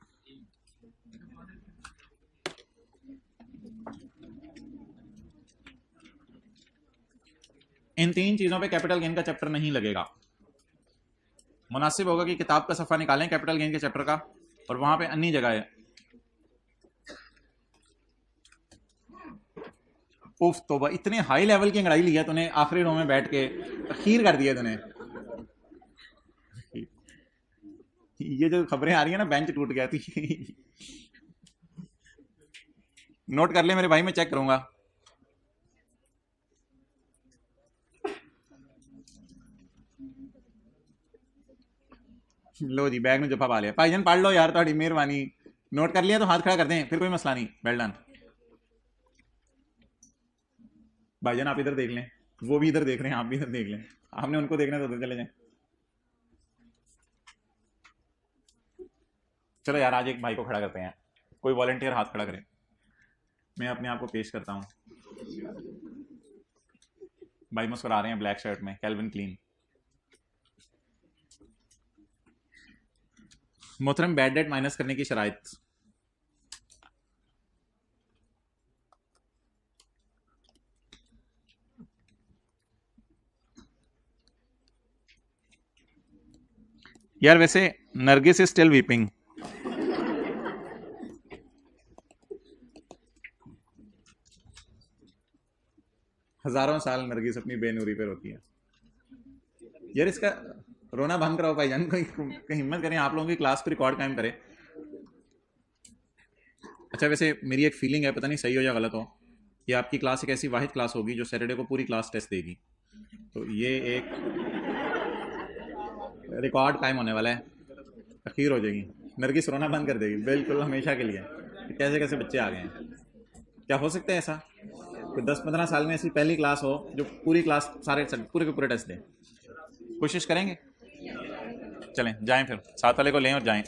Speaker 2: इन 3 चीजों पे कैपिटल गेन का चैप्टर नहीं लगेगा। मुनासिब होगा कि किताब का सफा निकालें कैपिटल गेन के चैप्टर का, और वहां पे अन्य जगह है। उफ, तो इतने हाई लेवल की अंगड़ाई लिया तूने, आखिरी रो में बैठ के अखीर कर दिया तूने। ये जो खबरें आ रही है ना, बेंच टूट गया थी। नोट कर ले मेरे भाई, मैं चेक करूंगा। लो जी, बैग में जफा पा लिया। भाईजान पढ़ लो यार, थोड़ी मेहरबानी। नोट कर लिया तो हाथ खड़ा कर दें, फिर कोई मसला नहीं। Well done. भाईजान आप इधर देख लें, वो भी इधर देख रहे हैं, आप भी इधर देख लें। आपने उनको देखना तो उधर चले जाएं। चलो यार, आज एक भाई को खड़ा करते हैं। कोई वॉलंटियर हाथ खड़ा करे, मैं अपने आप को पेश करता हूं। भाई मुस्कुरा रहे हैं ब्लैक शर्ट में, कैल्विन क्लीन। मोहतरम, बैड डेट माइनस करने की शराइत। यार वैसे नरगिस इज स्टिल वीपिंग। हजारों साल नरगिस अपनी बेनूरी पे रोती है। यार इसका रोना बंद कराओ भाईजान, कोई हिम्मत करें, आप लोगों की क्लास को रिकॉर्ड कायम करें। अच्छा, वैसे मेरी एक फीलिंग है, पता नहीं सही हो या गलत हो, कि आपकी क्लास एक ऐसी वाहिद क्लास होगी जो सैटरडे को पूरी क्लास टेस्ट देगी। तो ये एक रिकॉर्ड कायम होने वाला है, अखीर हो जाएगी, नरगिस रोना बंद कर देगी बिल्कुल हमेशा के लिए। कैसे कैसे बच्चे आ गए हैं। क्या हो सकता है ऐसा कि 10-15 साल में ऐसी पहली क्लास हो जो पूरी क्लास सारे पूरे के पूरे टेस्ट दें? कोशिश करेंगे। चलें जाएं, फिर साथ वाले को लें और जाएं।